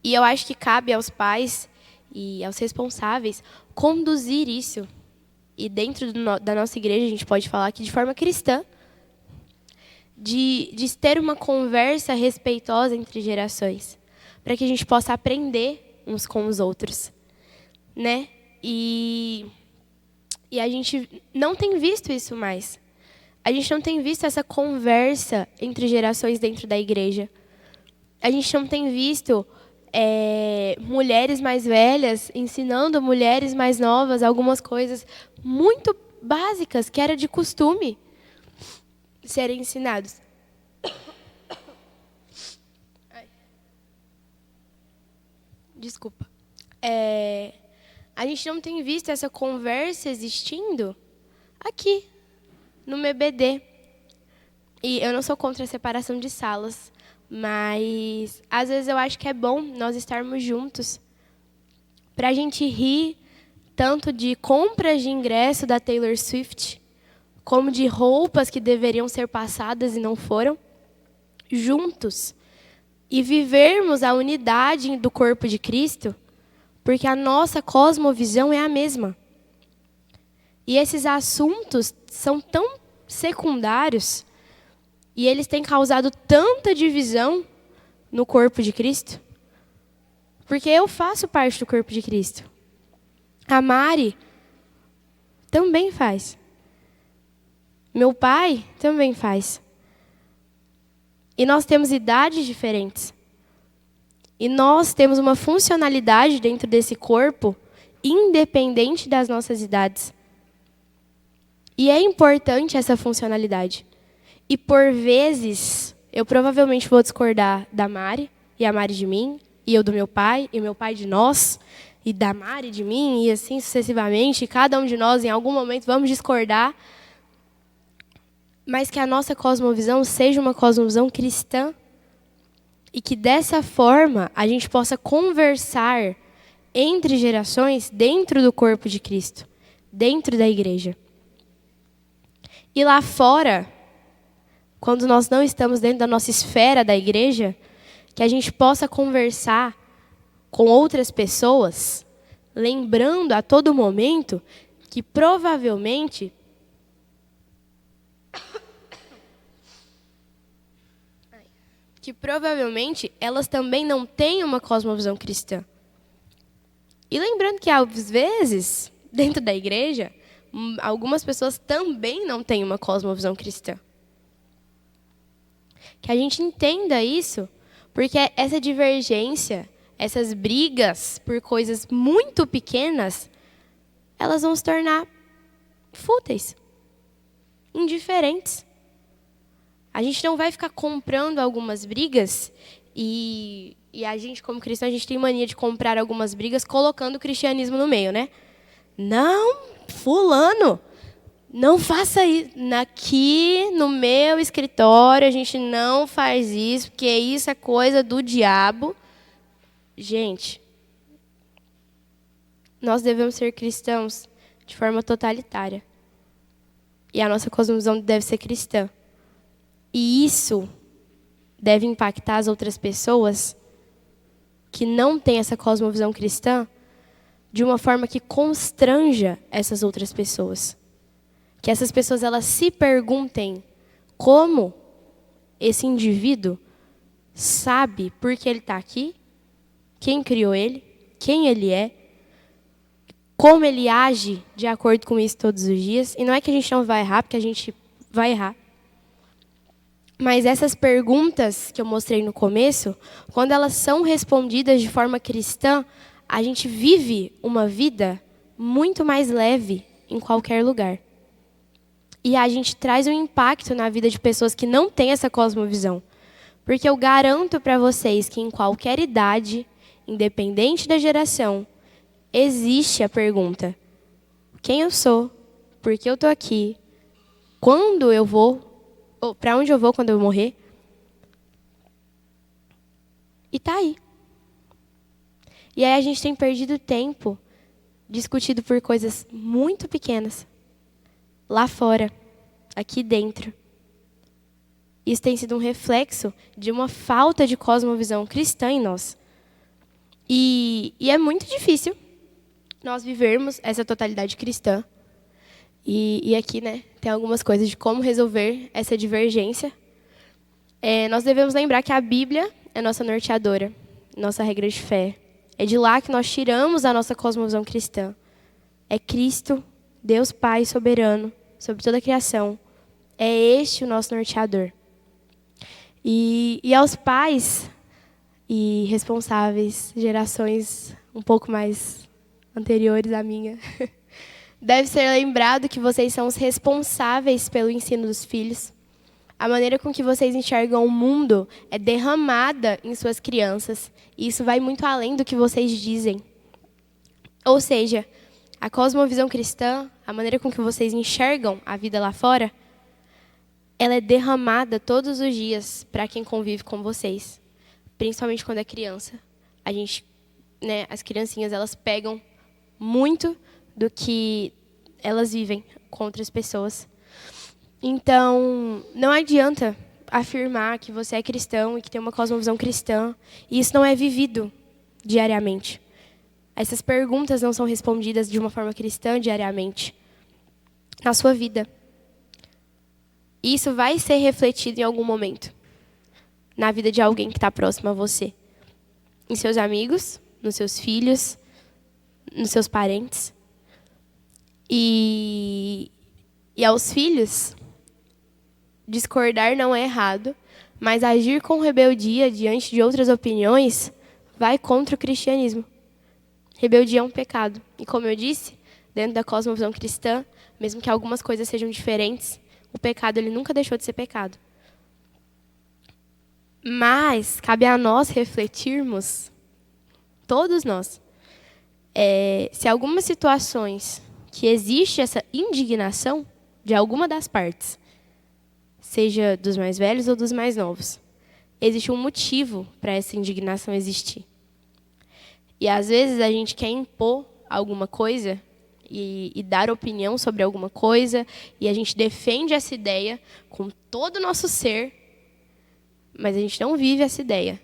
E eu acho que cabe aos pais e aos responsáveis conduzir isso. E dentro da nossa igreja, a gente pode falar aqui de forma cristã, de ter uma conversa respeitosa entre gerações, para que a gente possa aprender uns com os outros, né? E a gente não tem visto isso mais. A gente não tem visto essa conversa entre gerações dentro da igreja. A gente não tem visto mulheres mais velhas ensinando mulheres mais novas algumas coisas muito básicas que era de costume serem ensinados. Desculpa. A gente não tem visto essa conversa existindo aqui, no MBD. E eu não sou contra a separação de salas, mas às vezes eu acho que é bom nós estarmos juntos para a gente rir tanto de compras de ingresso da Taylor Swift, como de roupas que deveriam ser passadas e não foram, juntos. E vivermos a unidade do corpo de Cristo, porque a nossa cosmovisão é a mesma. E esses assuntos são tão secundários e eles têm causado tanta divisão no corpo de Cristo, porque eu faço parte do corpo de Cristo. A Mari também faz. Meu pai também faz. E nós temos idades diferentes. E nós temos uma funcionalidade dentro desse corpo, independente das nossas idades. E é importante essa funcionalidade. E por vezes, eu provavelmente vou discordar da Mari, e a Mari de mim, e eu do meu pai, e o meu pai de nós, e da Mari de mim, e assim sucessivamente. E cada um de nós, em algum momento, vamos discordar. mas que a nossa cosmovisão seja uma cosmovisão cristã e que dessa forma a gente possa conversar entre gerações dentro do corpo de Cristo, dentro da igreja. E lá fora, quando nós não estamos dentro da nossa esfera da igreja, que a gente possa conversar com outras pessoas, lembrando a todo momento que provavelmente elas também não têm uma cosmovisão cristã. E lembrando que às vezes, dentro da igreja, algumas pessoas também não têm uma cosmovisão cristã. Que a gente entenda isso, porque essa divergência, essas brigas por coisas muito pequenas, elas vão se tornar fúteis, indiferentes. A gente não vai ficar comprando algumas brigas e a gente, como cristão, a gente tem mania de comprar algumas brigas colocando o cristianismo no meio, né? Não, fulano, não faça isso. Aqui no meu escritório a gente não faz isso, porque isso é coisa do diabo. Gente, nós devemos ser cristãos de forma totalitária. E a nossa cosmovisão deve ser cristã. E isso deve impactar as outras pessoas que não têm essa cosmovisão cristã de uma forma que constranja essas outras pessoas. Que essas pessoas elas se perguntem como esse indivíduo sabe por que ele está aqui, quem criou ele, quem ele é, como ele age de acordo com isso todos os dias. E não é que a gente não vai errar, porque a gente vai errar. Mas essas perguntas que eu mostrei no começo, quando elas são respondidas de forma cristã, a gente vive uma vida muito mais leve em qualquer lugar. E a gente traz um impacto na vida de pessoas que não têm essa cosmovisão. Porque eu garanto para vocês que em qualquer idade, independente da geração, existe a pergunta: quem eu sou? Por que eu estou aqui? Quando eu vou? Para onde eu vou quando eu morrer? E tá aí. E aí a gente tem perdido tempo discutido por coisas muito pequenas. Lá fora, aqui dentro. Isso tem sido um reflexo de uma falta de cosmovisão cristã em nós. E é muito difícil nós vivermos essa totalidade cristã. E aqui, né, tem algumas coisas de como resolver essa divergência. Nós devemos lembrar que a Bíblia é nossa norteadora, nossa regra de fé. É de lá que nós tiramos a nossa cosmovisão cristã. É Cristo, Deus Pai soberano, sobre toda a criação. É este o nosso norteador. E aos pais e responsáveis, gerações um pouco mais anteriores à minha, deve ser lembrado que vocês são os responsáveis pelo ensino dos filhos. A maneira com que vocês enxergam o mundo é derramada em suas crianças. E isso vai muito além do que vocês dizem. Ou seja, a cosmovisão cristã, a maneira com que vocês enxergam a vida lá fora, ela é derramada todos os dias para quem convive com vocês. Principalmente quando é criança. A gente, né, as criancinhas, elas pegam muito do que elas vivem com outras pessoas. Então, não adianta afirmar que você é cristão e que tem uma cosmovisão cristã, e isso não é vivido diariamente. Essas perguntas não são respondidas de uma forma cristã diariamente na sua vida. Isso vai ser refletido em algum momento na vida de alguém que está próximo a você. Em seus amigos, nos seus filhos, nos seus parentes. E aos filhos, discordar não é errado, mas agir com rebeldia diante de outras opiniões vai contra o cristianismo. Rebeldia é um pecado. E como eu disse, dentro da cosmovisão cristã, mesmo que algumas coisas sejam diferentes, o pecado ele nunca deixou de ser pecado. Mas cabe a nós refletirmos, todos nós, se algumas situações que existe essa indignação de alguma das partes, seja dos mais velhos ou dos mais novos. Existe um motivo para essa indignação existir. E às vezes a gente quer impor alguma coisa e dar opinião sobre alguma coisa, e a gente defende essa ideia com todo o nosso ser, mas a gente não vive essa ideia.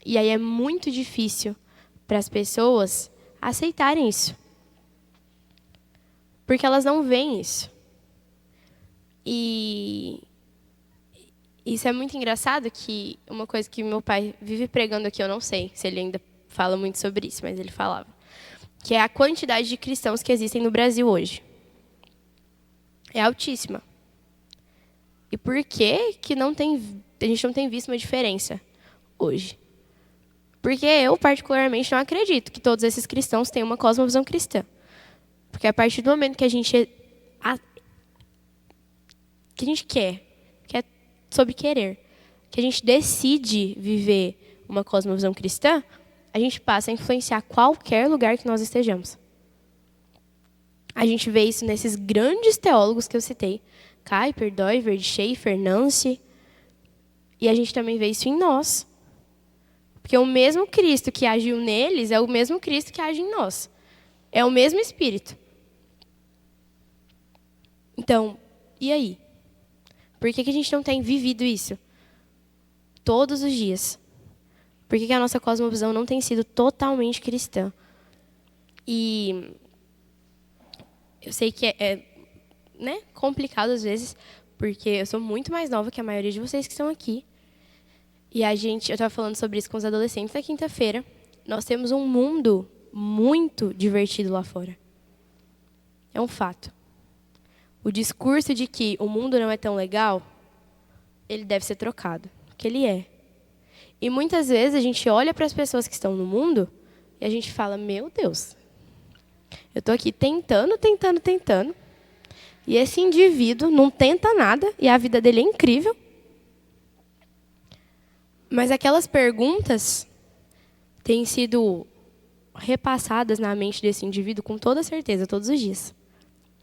E aí é muito difícil para as pessoas aceitarem isso. Porque elas não veem isso. E isso é muito engraçado, que uma coisa que meu pai vive pregando aqui, eu não sei se ele ainda fala muito sobre isso, mas ele falava, que é a quantidade de cristãos que existem no Brasil hoje. É altíssima. E por que a gente não tem visto uma diferença hoje? Porque eu, particularmente, não acredito que todos esses cristãos tenham uma cosmovisão cristã. Porque a partir do momento que a gente quer, que é sobre querer, que a gente decide viver uma cosmovisão cristã, a gente passa a influenciar qualquer lugar que nós estejamos. A gente vê isso nesses grandes teólogos que eu citei, Kuyper, Doivert, Schaeffer, Nancy, e a gente também vê isso em nós. Porque o mesmo Cristo que agiu neles é o mesmo Cristo que age em nós. É o mesmo Espírito. Então, e aí? Por que a gente não tem vivido isso todos os dias? Por que a nossa cosmovisão não tem sido totalmente cristã? E eu sei que né, complicado às vezes, porque eu sou muito mais nova que a maioria de vocês que estão aqui. E eu estava falando sobre isso com os adolescentes na quinta-feira. Nós temos um mundo muito divertido lá fora. É um fato. O discurso de que o mundo não é tão legal, ele deve ser trocado, porque ele é. E muitas vezes a gente olha para as pessoas que estão no mundo e a gente fala, meu Deus, eu estou aqui tentando, e esse indivíduo não tenta nada e a vida dele é incrível. Mas aquelas perguntas têm sido repassadas na mente desse indivíduo com toda certeza, todos os dias.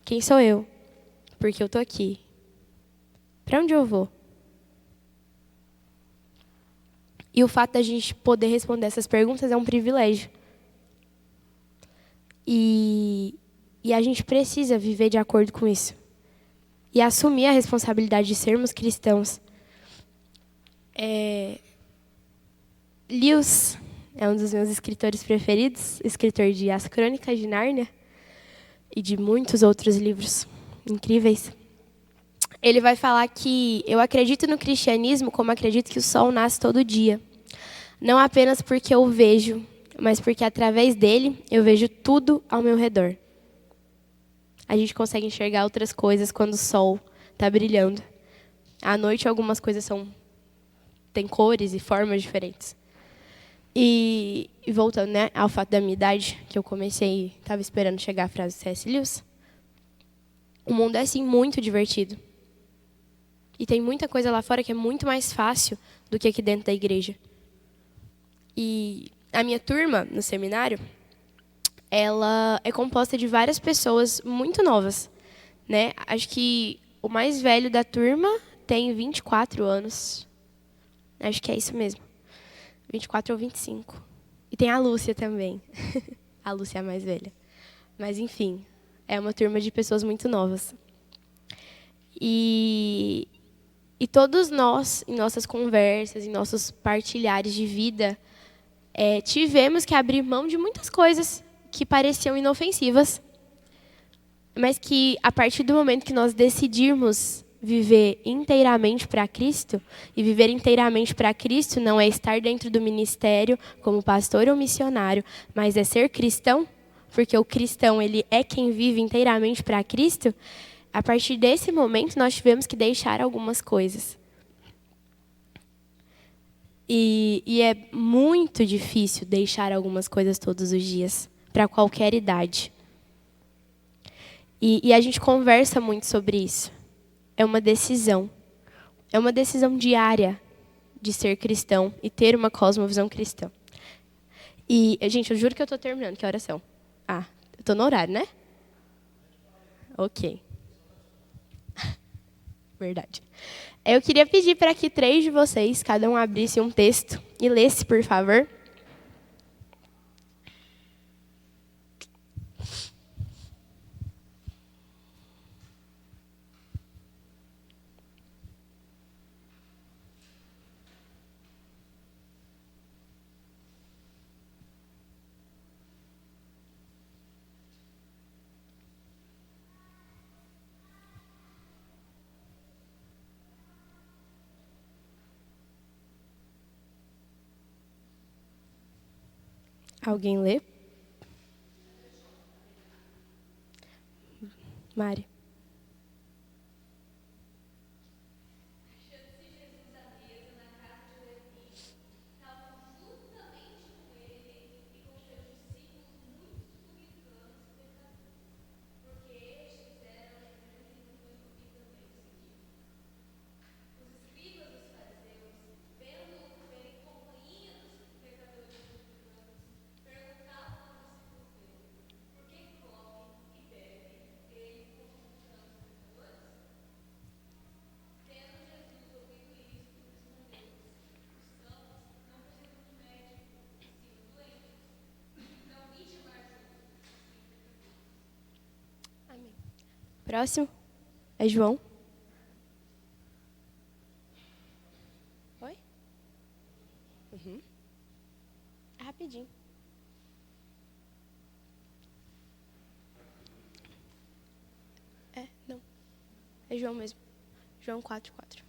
Quem sou eu? Por que eu estou aqui? Para onde eu vou? E o fato da gente poder responder essas perguntas é um privilégio. E a gente precisa viver de acordo com isso. E assumir a responsabilidade de sermos cristãos. Lewis é um dos meus escritores preferidos, escritor de As Crônicas de Nárnia e de muitos outros livros incríveis. Ele vai falar que eu acredito no cristianismo como acredito que o sol nasce todo dia. Não apenas porque eu vejo, mas porque através dele eu vejo tudo ao meu redor. A gente consegue enxergar outras coisas quando o sol está brilhando. À noite algumas coisas têm cores e formas diferentes. E voltando, né, ao fato da minha idade, que eu comecei, estava esperando chegar a frase do C.S. Lewis, o mundo é, assim, muito divertido. E tem muita coisa lá fora que é muito mais fácil do que aqui dentro da igreja. E a minha turma, no seminário, ela é composta de várias pessoas muito novas, né? Acho que o mais velho da turma tem 24 anos. Acho que é isso mesmo. 24 ou 25. E tem a Lúcia também. A Lúcia é a mais velha. Mas, enfim, é uma turma de pessoas muito novas. E todos nós, em nossas conversas, em nossos partilhares de vida, tivemos que abrir mão de muitas coisas que pareciam inofensivas, mas que, a partir do momento que nós decidirmos viver inteiramente para Cristo, e viver inteiramente para Cristo não é estar dentro do ministério como pastor ou missionário, mas é ser cristão, porque o cristão ele é quem vive inteiramente para Cristo. A partir desse momento, nós tivemos que deixar algumas coisas. E é muito difícil deixar algumas coisas todos os dias, para qualquer idade. E a gente conversa muito sobre isso. É uma decisão. É uma decisão diária de ser cristão e ter uma cosmovisão cristã. E, gente, eu juro que eu estou terminando. Que horas são? Ah, eu estou no horário, né? Ok. Verdade. Eu queria pedir para que 3 de vocês, cada um abrisse um texto e lesse, por favor. Alguém lê? Mari. Próximo é João. Oi? É rapidinho. Não. É João mesmo. João 4:4.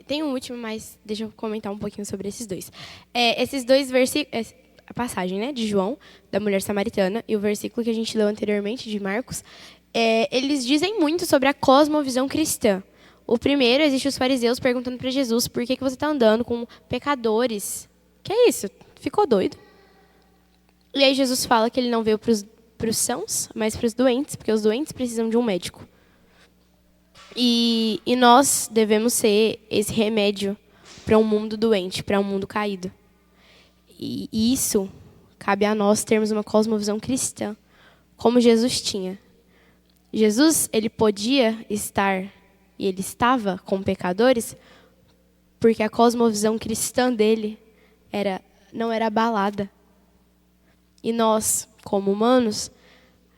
Tem um último, mas deixa eu comentar um pouquinho sobre esses dois. Esses dois versículos, a passagem, né, de João, da mulher samaritana, e o versículo que a gente leu anteriormente, de Marcos, eles dizem muito sobre a cosmovisão cristã. O primeiro, existe os fariseus perguntando para Jesus por que você está andando com pecadores. Que é isso? Ficou doido? E aí Jesus fala que ele não veio para os sãos, mas para os doentes, porque os doentes precisam de um médico. E nós devemos ser esse remédio para um mundo doente, para um mundo caído. E isso cabe a nós termos uma cosmovisão cristã, como Jesus tinha. Jesus, ele podia estar, e ele estava com pecadores, porque a cosmovisão cristã dele não era abalada. E nós, como humanos,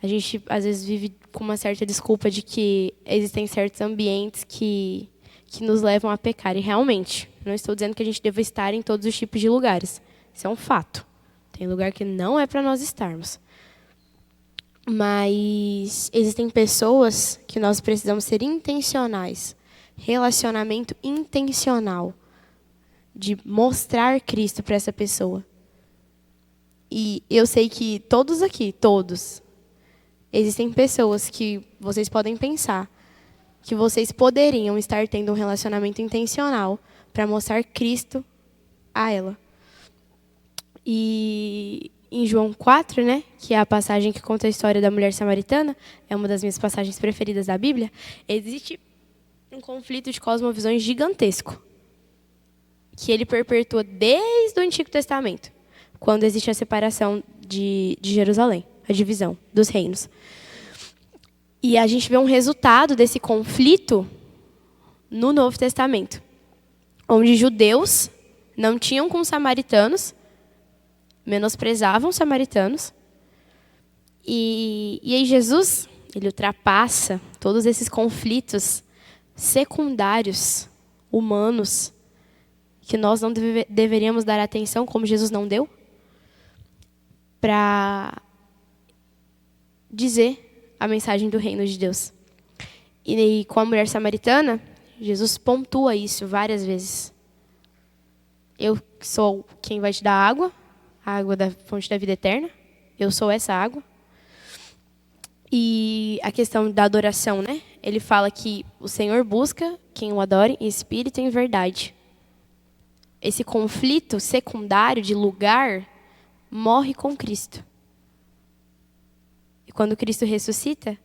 a gente às vezes vive com uma certa desculpa de que existem certos ambientes que nos levam a pecar. E realmente, não estou dizendo que a gente deva estar em todos os tipos de lugares. Isso é um fato. Tem lugar que não é para nós estarmos. Mas existem pessoas que nós precisamos ser intencionais. Relacionamento intencional. De mostrar Cristo para essa pessoa. E eu sei que todos aqui, todos, existem pessoas que vocês podem pensar que vocês poderiam estar tendo um relacionamento intencional para mostrar Cristo a ela. E em João 4, né, que é a passagem que conta a história da mulher samaritana, é uma das minhas passagens preferidas da Bíblia, existe um conflito de cosmovisões gigantesco, que ele perpetua desde o Antigo Testamento, quando existe a separação de Jerusalém, a divisão dos reinos. E a gente vê um resultado desse conflito no Novo Testamento, onde judeus não tinham com samaritanos, menosprezavam os samaritanos. E aí Jesus, ele ultrapassa todos esses conflitos secundários, humanos, que nós não deveríamos dar atenção, como Jesus não deu, para dizer a mensagem do reino de Deus. E com a mulher samaritana, Jesus pontua isso várias vezes. Eu sou quem vai te dar água, a água da fonte da vida eterna. Eu sou essa água. E a questão da adoração, né? Ele fala que o Senhor busca quem o adore em espírito e em verdade. Esse conflito secundário de lugar morre com Cristo. E quando Cristo ressuscita,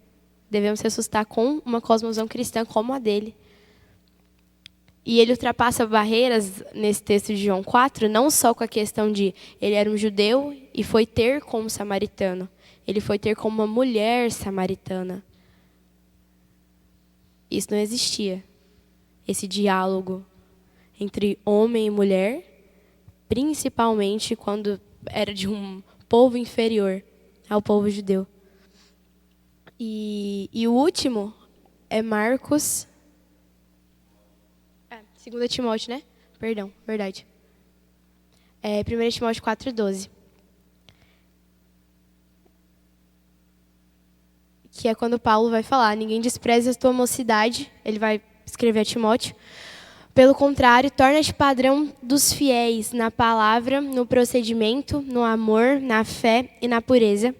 devemos ressuscitar com uma cosmovisão cristã como a dele. E ele ultrapassa barreiras nesse texto de João 4, não só com a questão de ele era um judeu e foi ter com um samaritano. Ele foi ter com uma mulher samaritana. Isso não existia. Esse diálogo entre homem e mulher, principalmente quando era de um povo inferior ao povo judeu. E o último é Marcos... 2 Timóteo, né? Perdão, verdade. 1 Timóteo 4,12. Que é quando Paulo vai falar: ninguém despreze a tua mocidade. Ele vai escrever a Timóteo. Pelo contrário, torna-te padrão dos fiéis na palavra, no procedimento, no amor, na fé e na pureza.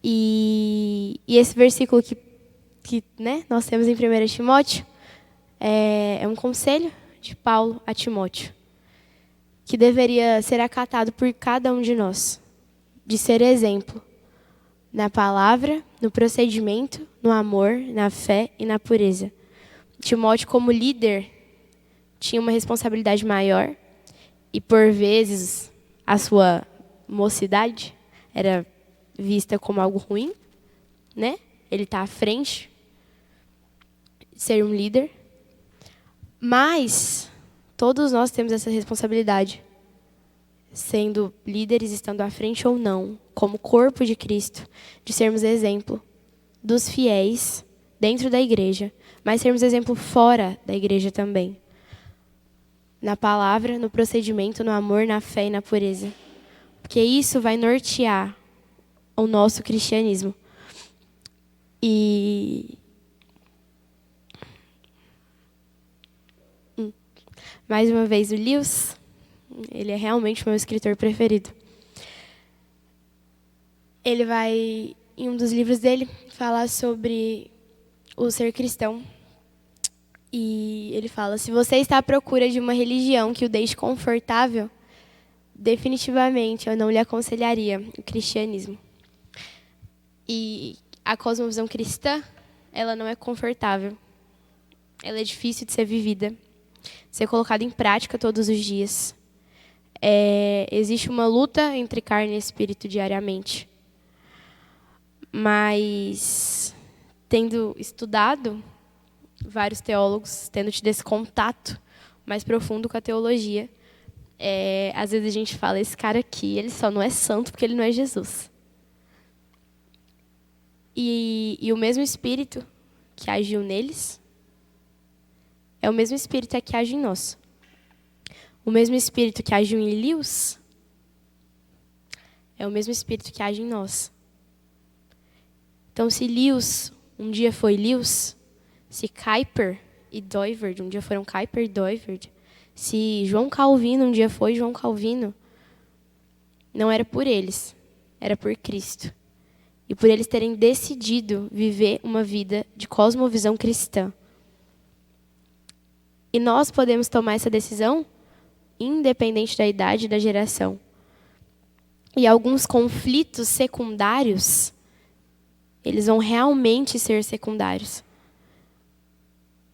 E esse versículo que né, nós temos em 1 Timóteo é um conselho de Paulo a Timóteo, que deveria ser acatado por cada um de nós, de ser exemplo na palavra, no procedimento, no amor, na fé e na pureza. Timóteo, como líder, tinha uma responsabilidade maior e, por vezes, a sua mocidade era vista como algo ruim, né? Ele está à frente, ser um líder. Mas todos nós temos essa responsabilidade, sendo líderes, estando à frente ou não, como corpo de Cristo, de sermos exemplo dos fiéis dentro da igreja, mas sermos exemplo fora da igreja também. Na palavra, no procedimento, no amor, na fé e na pureza. Porque isso vai nortear o nosso cristianismo. E mais uma vez, o Lewis, ele é realmente o meu escritor preferido. Ele vai, em um dos livros dele, falar sobre o ser cristão. E ele fala: se você está à procura de uma religião que o deixe confortável, definitivamente eu não lhe aconselharia o cristianismo. E a cosmovisão cristã, ela não é confortável. Ela é difícil de ser vivida, ser colocada em prática todos os dias. Existe uma luta entre carne e espírito diariamente. Mas, tendo estudado vários teólogos, tendo tido esse contato mais profundo com a teologia, às vezes a gente fala: esse cara aqui, ele só não é santo porque ele não é Jesus. E o mesmo Espírito que agiu neles é o mesmo Espírito que age em nós. O mesmo Espírito que agiu em Elias é o mesmo Espírito que age em nós. Então, se Elias um dia foi Elias, se Kuyper e Doiverd um dia foram Kuyper e Doiverd, se João Calvino um dia foi João Calvino, não era por eles, era por Cristo. E por eles terem decidido viver uma vida de cosmovisão cristã. E nós podemos tomar essa decisão independente da idade e da geração. E alguns conflitos secundários, eles vão realmente ser secundários.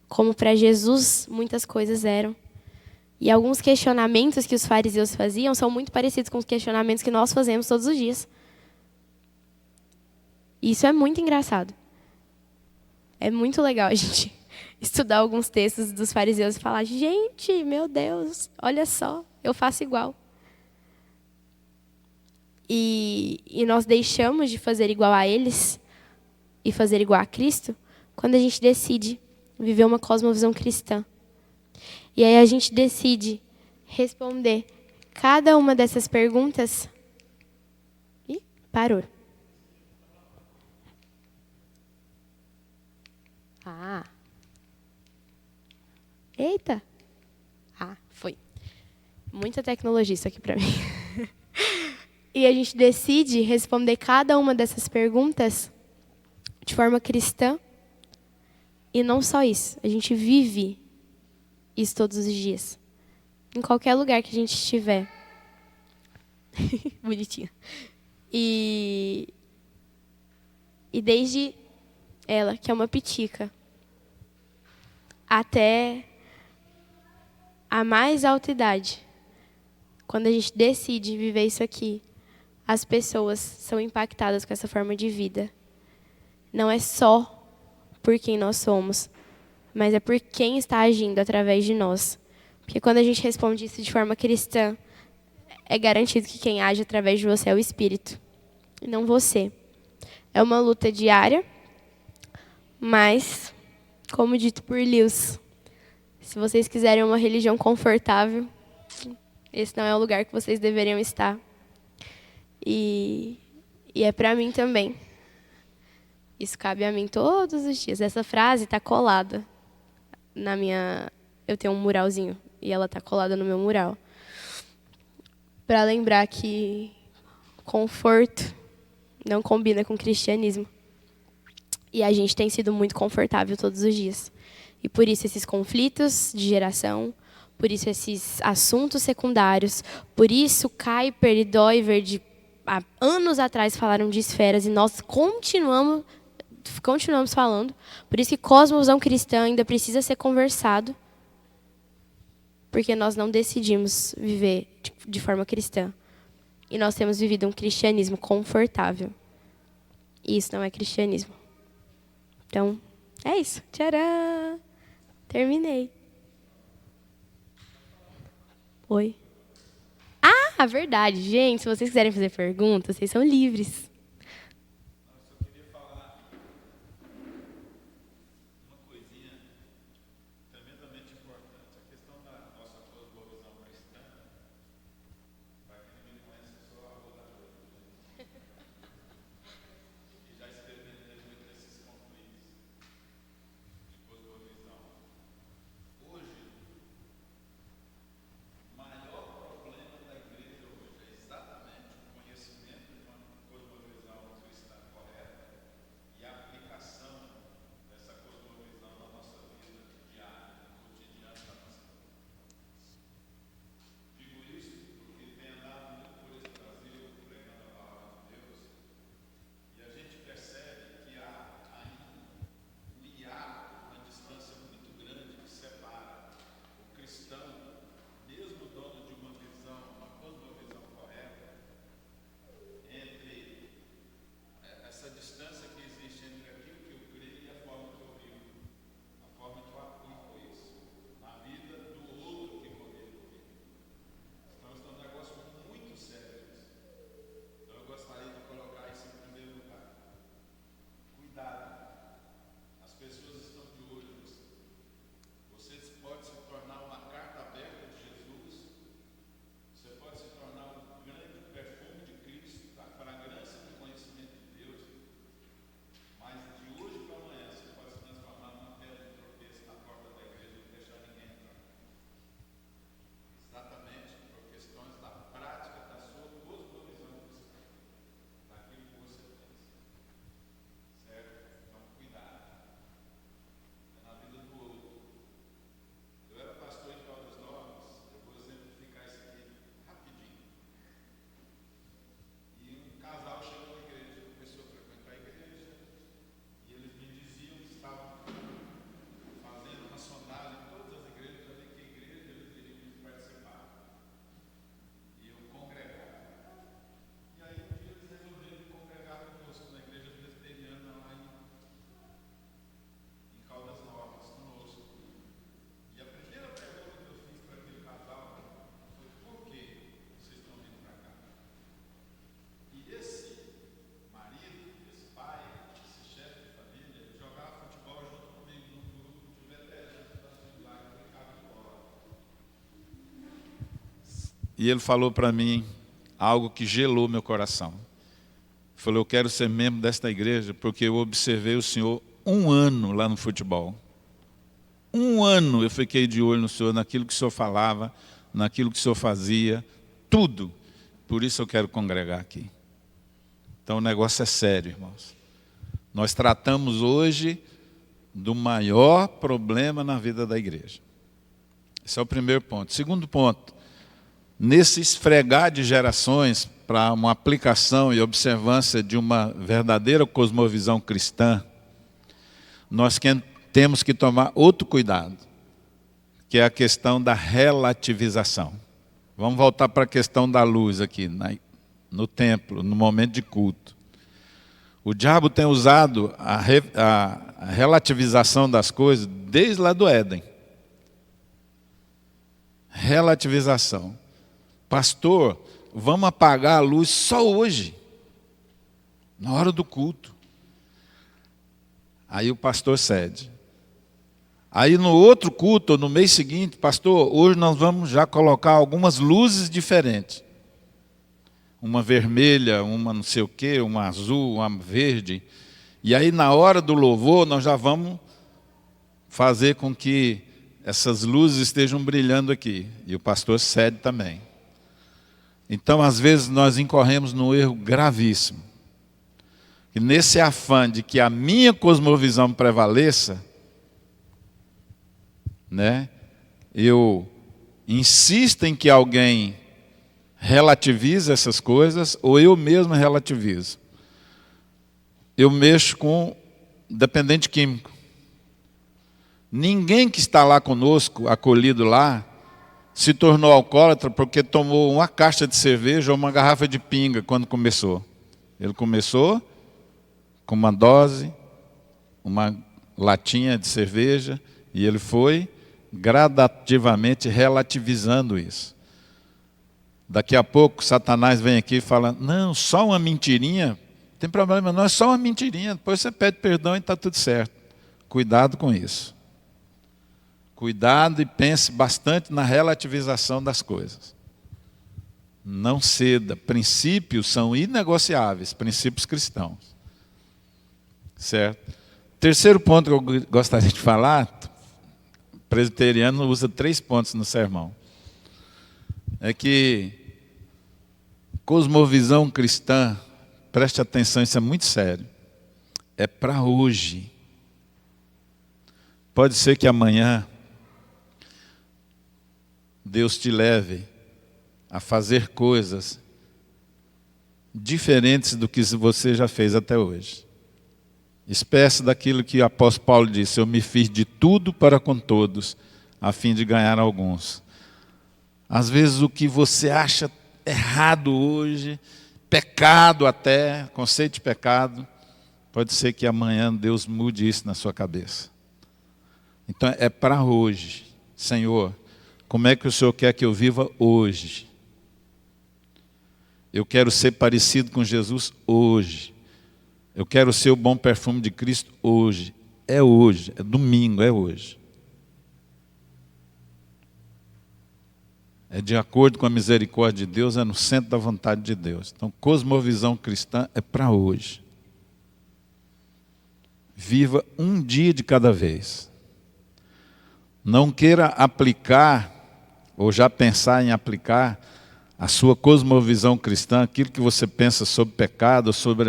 Como para Jesus muitas coisas eram. E alguns questionamentos que os fariseus faziam são muito parecidos com os questionamentos que nós fazemos todos os dias. E isso é muito engraçado. É muito legal a gente estudar alguns textos dos fariseus e falar: gente, meu Deus, olha só, eu faço igual. E nós deixamos de fazer igual a eles e fazer igual a Cristo quando a gente decide viver uma cosmovisão cristã. E aí a gente decide responder cada uma dessas perguntas. Ih, parou. Eita. Foi. Muita tecnologia isso aqui para mim. E a gente decide responder cada uma dessas perguntas de forma cristã. E não só isso, a gente vive isso todos os dias. Em qualquer lugar que a gente estiver. Bonitinha. E desde ela, que é uma pitica, até a mais alta idade, quando a gente decide viver isso aqui, as pessoas são impactadas com essa forma de vida. Não é só por quem nós somos, mas é por quem está agindo através de nós. Porque quando a gente responde isso de forma cristã, é garantido que quem age através de você é o Espírito, e não você. É uma luta diária, mas, como dito por Lewis, se vocês quiserem uma religião confortável, esse não é o lugar que vocês deveriam estar. E é para mim também. Isso cabe a mim todos os dias. Essa frase está colada na minha... Eu tenho um muralzinho e ela está colada no meu mural. Para lembrar que conforto não combina com cristianismo. E a gente tem sido muito confortável todos os dias. E por isso esses conflitos de geração, por isso esses assuntos secundários, por isso Kuyper e Doiverd, há anos atrás, falaram de esferas e nós continuamos falando. Por isso que cosmovisão cristã ainda precisa ser conversado, porque nós não decidimos viver de forma cristã. E nós temos vivido um cristianismo confortável. E isso não é cristianismo. Então, é isso. Tcharam! Terminei. Oi. Verdade. Gente, se vocês quiserem fazer perguntas, vocês são livres. e ele falou para mim algo que gelou meu coração. Falou: eu quero ser membro desta igreja porque eu observei o senhor 1 ano lá no futebol. 1 ano eu fiquei de olho no senhor, naquilo que o senhor falava, naquilo que o senhor fazia, tudo. Por isso eu quero congregar aqui. Então o negócio é sério, irmãos. Nós tratamos hoje do maior problema na vida da igreja. Esse é o primeiro ponto. Segundo ponto, nesse esfregar de gerações para uma aplicação e observância de uma verdadeira cosmovisão cristã, nós temos que tomar outro cuidado, que é a questão da relativização. Vamos voltar para a questão da luz aqui, no templo, no momento de culto. O diabo tem usado a relativização das coisas desde lá do Éden. Relativização. Pastor, vamos apagar a luz só hoje, na hora do culto. Aí o pastor cede. Aí no outro culto, no mês seguinte, pastor, hoje nós vamos já colocar algumas luzes diferentes. Uma vermelha, uma não sei o quê, uma azul, uma verde. E aí na hora do louvor nós já vamos fazer com que essas luzes estejam brilhando aqui. E o pastor cede também. Então às vezes nós incorremos num erro gravíssimo. E nesse afã de que a minha cosmovisão prevaleça, eu insisto em que alguém relativize essas coisas, ou eu mesmo relativizo. Eu mexo com dependente químico. Ninguém que está lá conosco, acolhido lá, se tornou alcoólatra porque tomou uma caixa de cerveja ou uma garrafa de pinga quando começou. Ele começou com uma dose, uma latinha de cerveja, e ele foi gradativamente relativizando isso. Daqui a pouco Satanás vem aqui e fala: não, só uma mentirinha, não tem problema não, é só uma mentirinha, depois você pede perdão e está tudo certo. Cuidado com isso. Cuidado e pense bastante na relativização das coisas. Não ceda. Princípios são inegociáveis, princípios cristãos. Certo? Terceiro ponto que eu gostaria de falar, o presbiteriano usa 3 pontos no sermão. É que cosmovisão cristã, preste atenção, isso é muito sério, é para hoje. Pode ser que amanhã Deus te leve a fazer coisas diferentes do que você já fez até hoje. Espécie daquilo que o apóstolo Paulo disse: eu me fiz de tudo para com todos, a fim de ganhar alguns. Às vezes o que você acha errado hoje, pecado até, conceito de pecado, pode ser que amanhã Deus mude isso na sua cabeça. Então é para hoje. Senhor, como é que o Senhor quer que eu viva hoje? Eu quero ser parecido com Jesus hoje. Eu quero ser o bom perfume de Cristo hoje. É hoje, é domingo, é hoje. É de acordo com a misericórdia de Deus, é no centro da vontade de Deus. Então, cosmovisão cristã é para hoje. Viva um dia de cada vez. Não queira aplicar, ou já pensar em aplicar, a sua cosmovisão cristã, aquilo que você pensa sobre pecado, sobre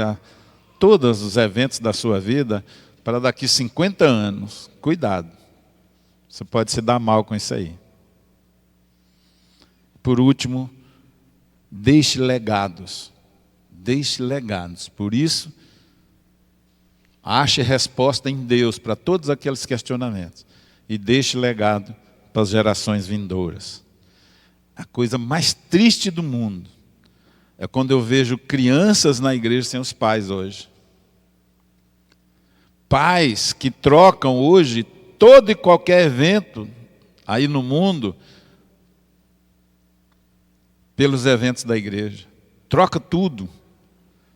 todos os eventos da sua vida, para daqui 50 anos. Cuidado. Você pode se dar mal com isso aí. Por último, deixe legados. Deixe legados. Por isso, ache resposta em Deus para todos aqueles questionamentos. E deixe legado para as gerações vindouras. A coisa mais triste do mundo é quando eu vejo crianças na igreja sem os pais hoje. Pais que trocam hoje todo e qualquer evento aí no mundo pelos eventos da igreja. Troca tudo.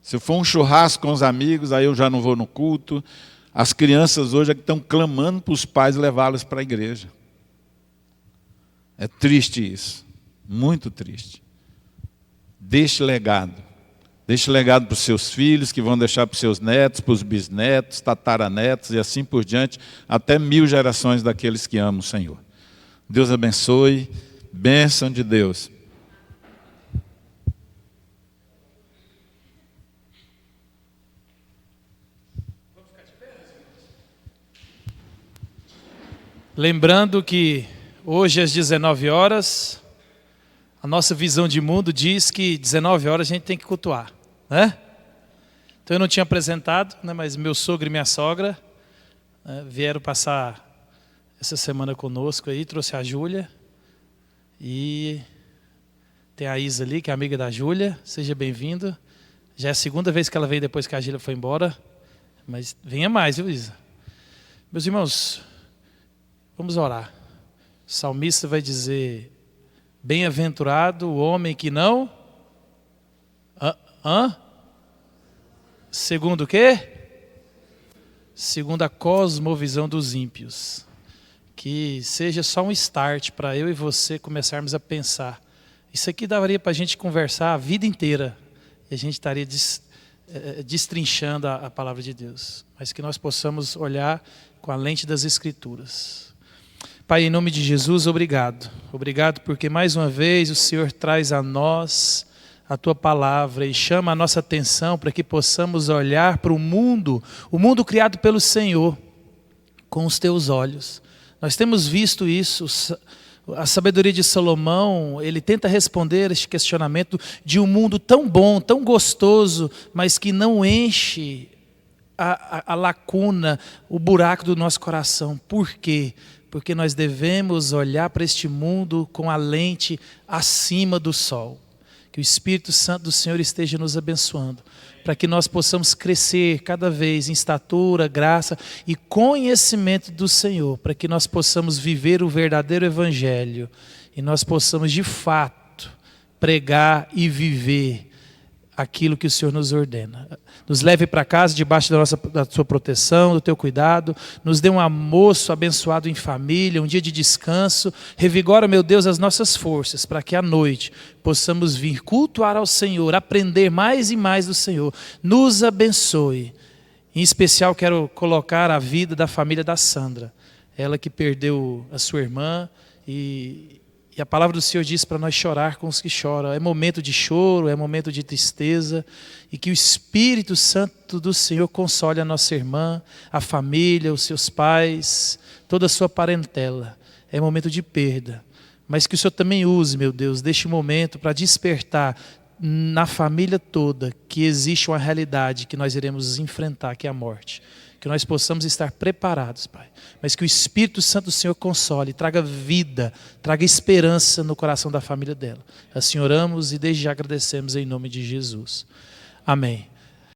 Se for um churrasco com os amigos, aí eu já não vou no culto. As crianças hoje é que estão clamando para os pais levá-las para a igreja. É triste isso. Muito triste. Deixe legado. Deixe legado para os seus filhos, que vão deixar para os seus netos, para os bisnetos, tataranetos e assim por diante, até 1000 gerações daqueles que amam o Senhor. Deus abençoe. Bênção de Deus. Lembrando que hoje às 19 horas, a nossa visão de mundo diz que 19 horas a gente tem que cultuar, né? Então eu não tinha apresentado, né, mas meu sogro e minha sogra vieram passar essa semana conosco aí, trouxe a Júlia e tem a Isa ali, que é amiga da Júlia, seja bem-vindo. Já é a segunda vez que ela veio depois que a Júlia foi embora, mas venha mais, viu, Isa? Meus irmãos, vamos orar. O salmista vai dizer: bem-aventurado o homem que não... Segundo o quê? Segundo a cosmovisão dos ímpios. Que seja só um start para eu e você começarmos a pensar. Isso aqui daria para a gente conversar a vida inteira. E a gente estaria destrinchando a palavra de Deus. Mas que nós possamos olhar com a lente das Escrituras. Pai, em nome de Jesus, obrigado. Obrigado porque mais uma vez o Senhor traz a nós a Tua palavra e chama a nossa atenção para que possamos olhar para o mundo criado pelo Senhor, com os Teus olhos. Nós temos visto isso, a sabedoria de Salomão, ele tenta responder este questionamento de um mundo tão bom, tão gostoso, mas que não enche a lacuna, o buraco do nosso coração. Por quê? Porque nós devemos olhar para este mundo com a lente acima do sol. Que o Espírito Santo do Senhor esteja nos abençoando, para que nós possamos crescer cada vez em estatura, graça e conhecimento do Senhor, para que nós possamos viver o verdadeiro Evangelho e nós possamos de fato pregar e viver aquilo que o Senhor nos ordena. Nos leve para casa debaixo da sua proteção, do teu cuidado. Nos dê um almoço abençoado em família, um dia de descanso. Revigora, meu Deus, as nossas forças, para que à noite possamos vir cultuar ao Senhor, aprender mais e mais do Senhor. Nos abençoe. Em especial quero colocar a vida da família da Sandra. Ela que perdeu a sua irmã e a palavra do Senhor diz para nós chorar com os que choram. É momento de choro, é momento de tristeza. E que o Espírito Santo do Senhor console a nossa irmã, a família, os seus pais, toda a sua parentela. É momento de perda. Mas que o Senhor também use, meu Deus, deste momento para despertar na família toda que existe uma realidade que nós iremos enfrentar, que é a morte. Que nós possamos estar preparados, Pai. Mas que o Espírito Santo do Senhor console, traga vida, traga esperança no coração da família dela. Assim oramos e desde já agradecemos em nome de Jesus. Amém.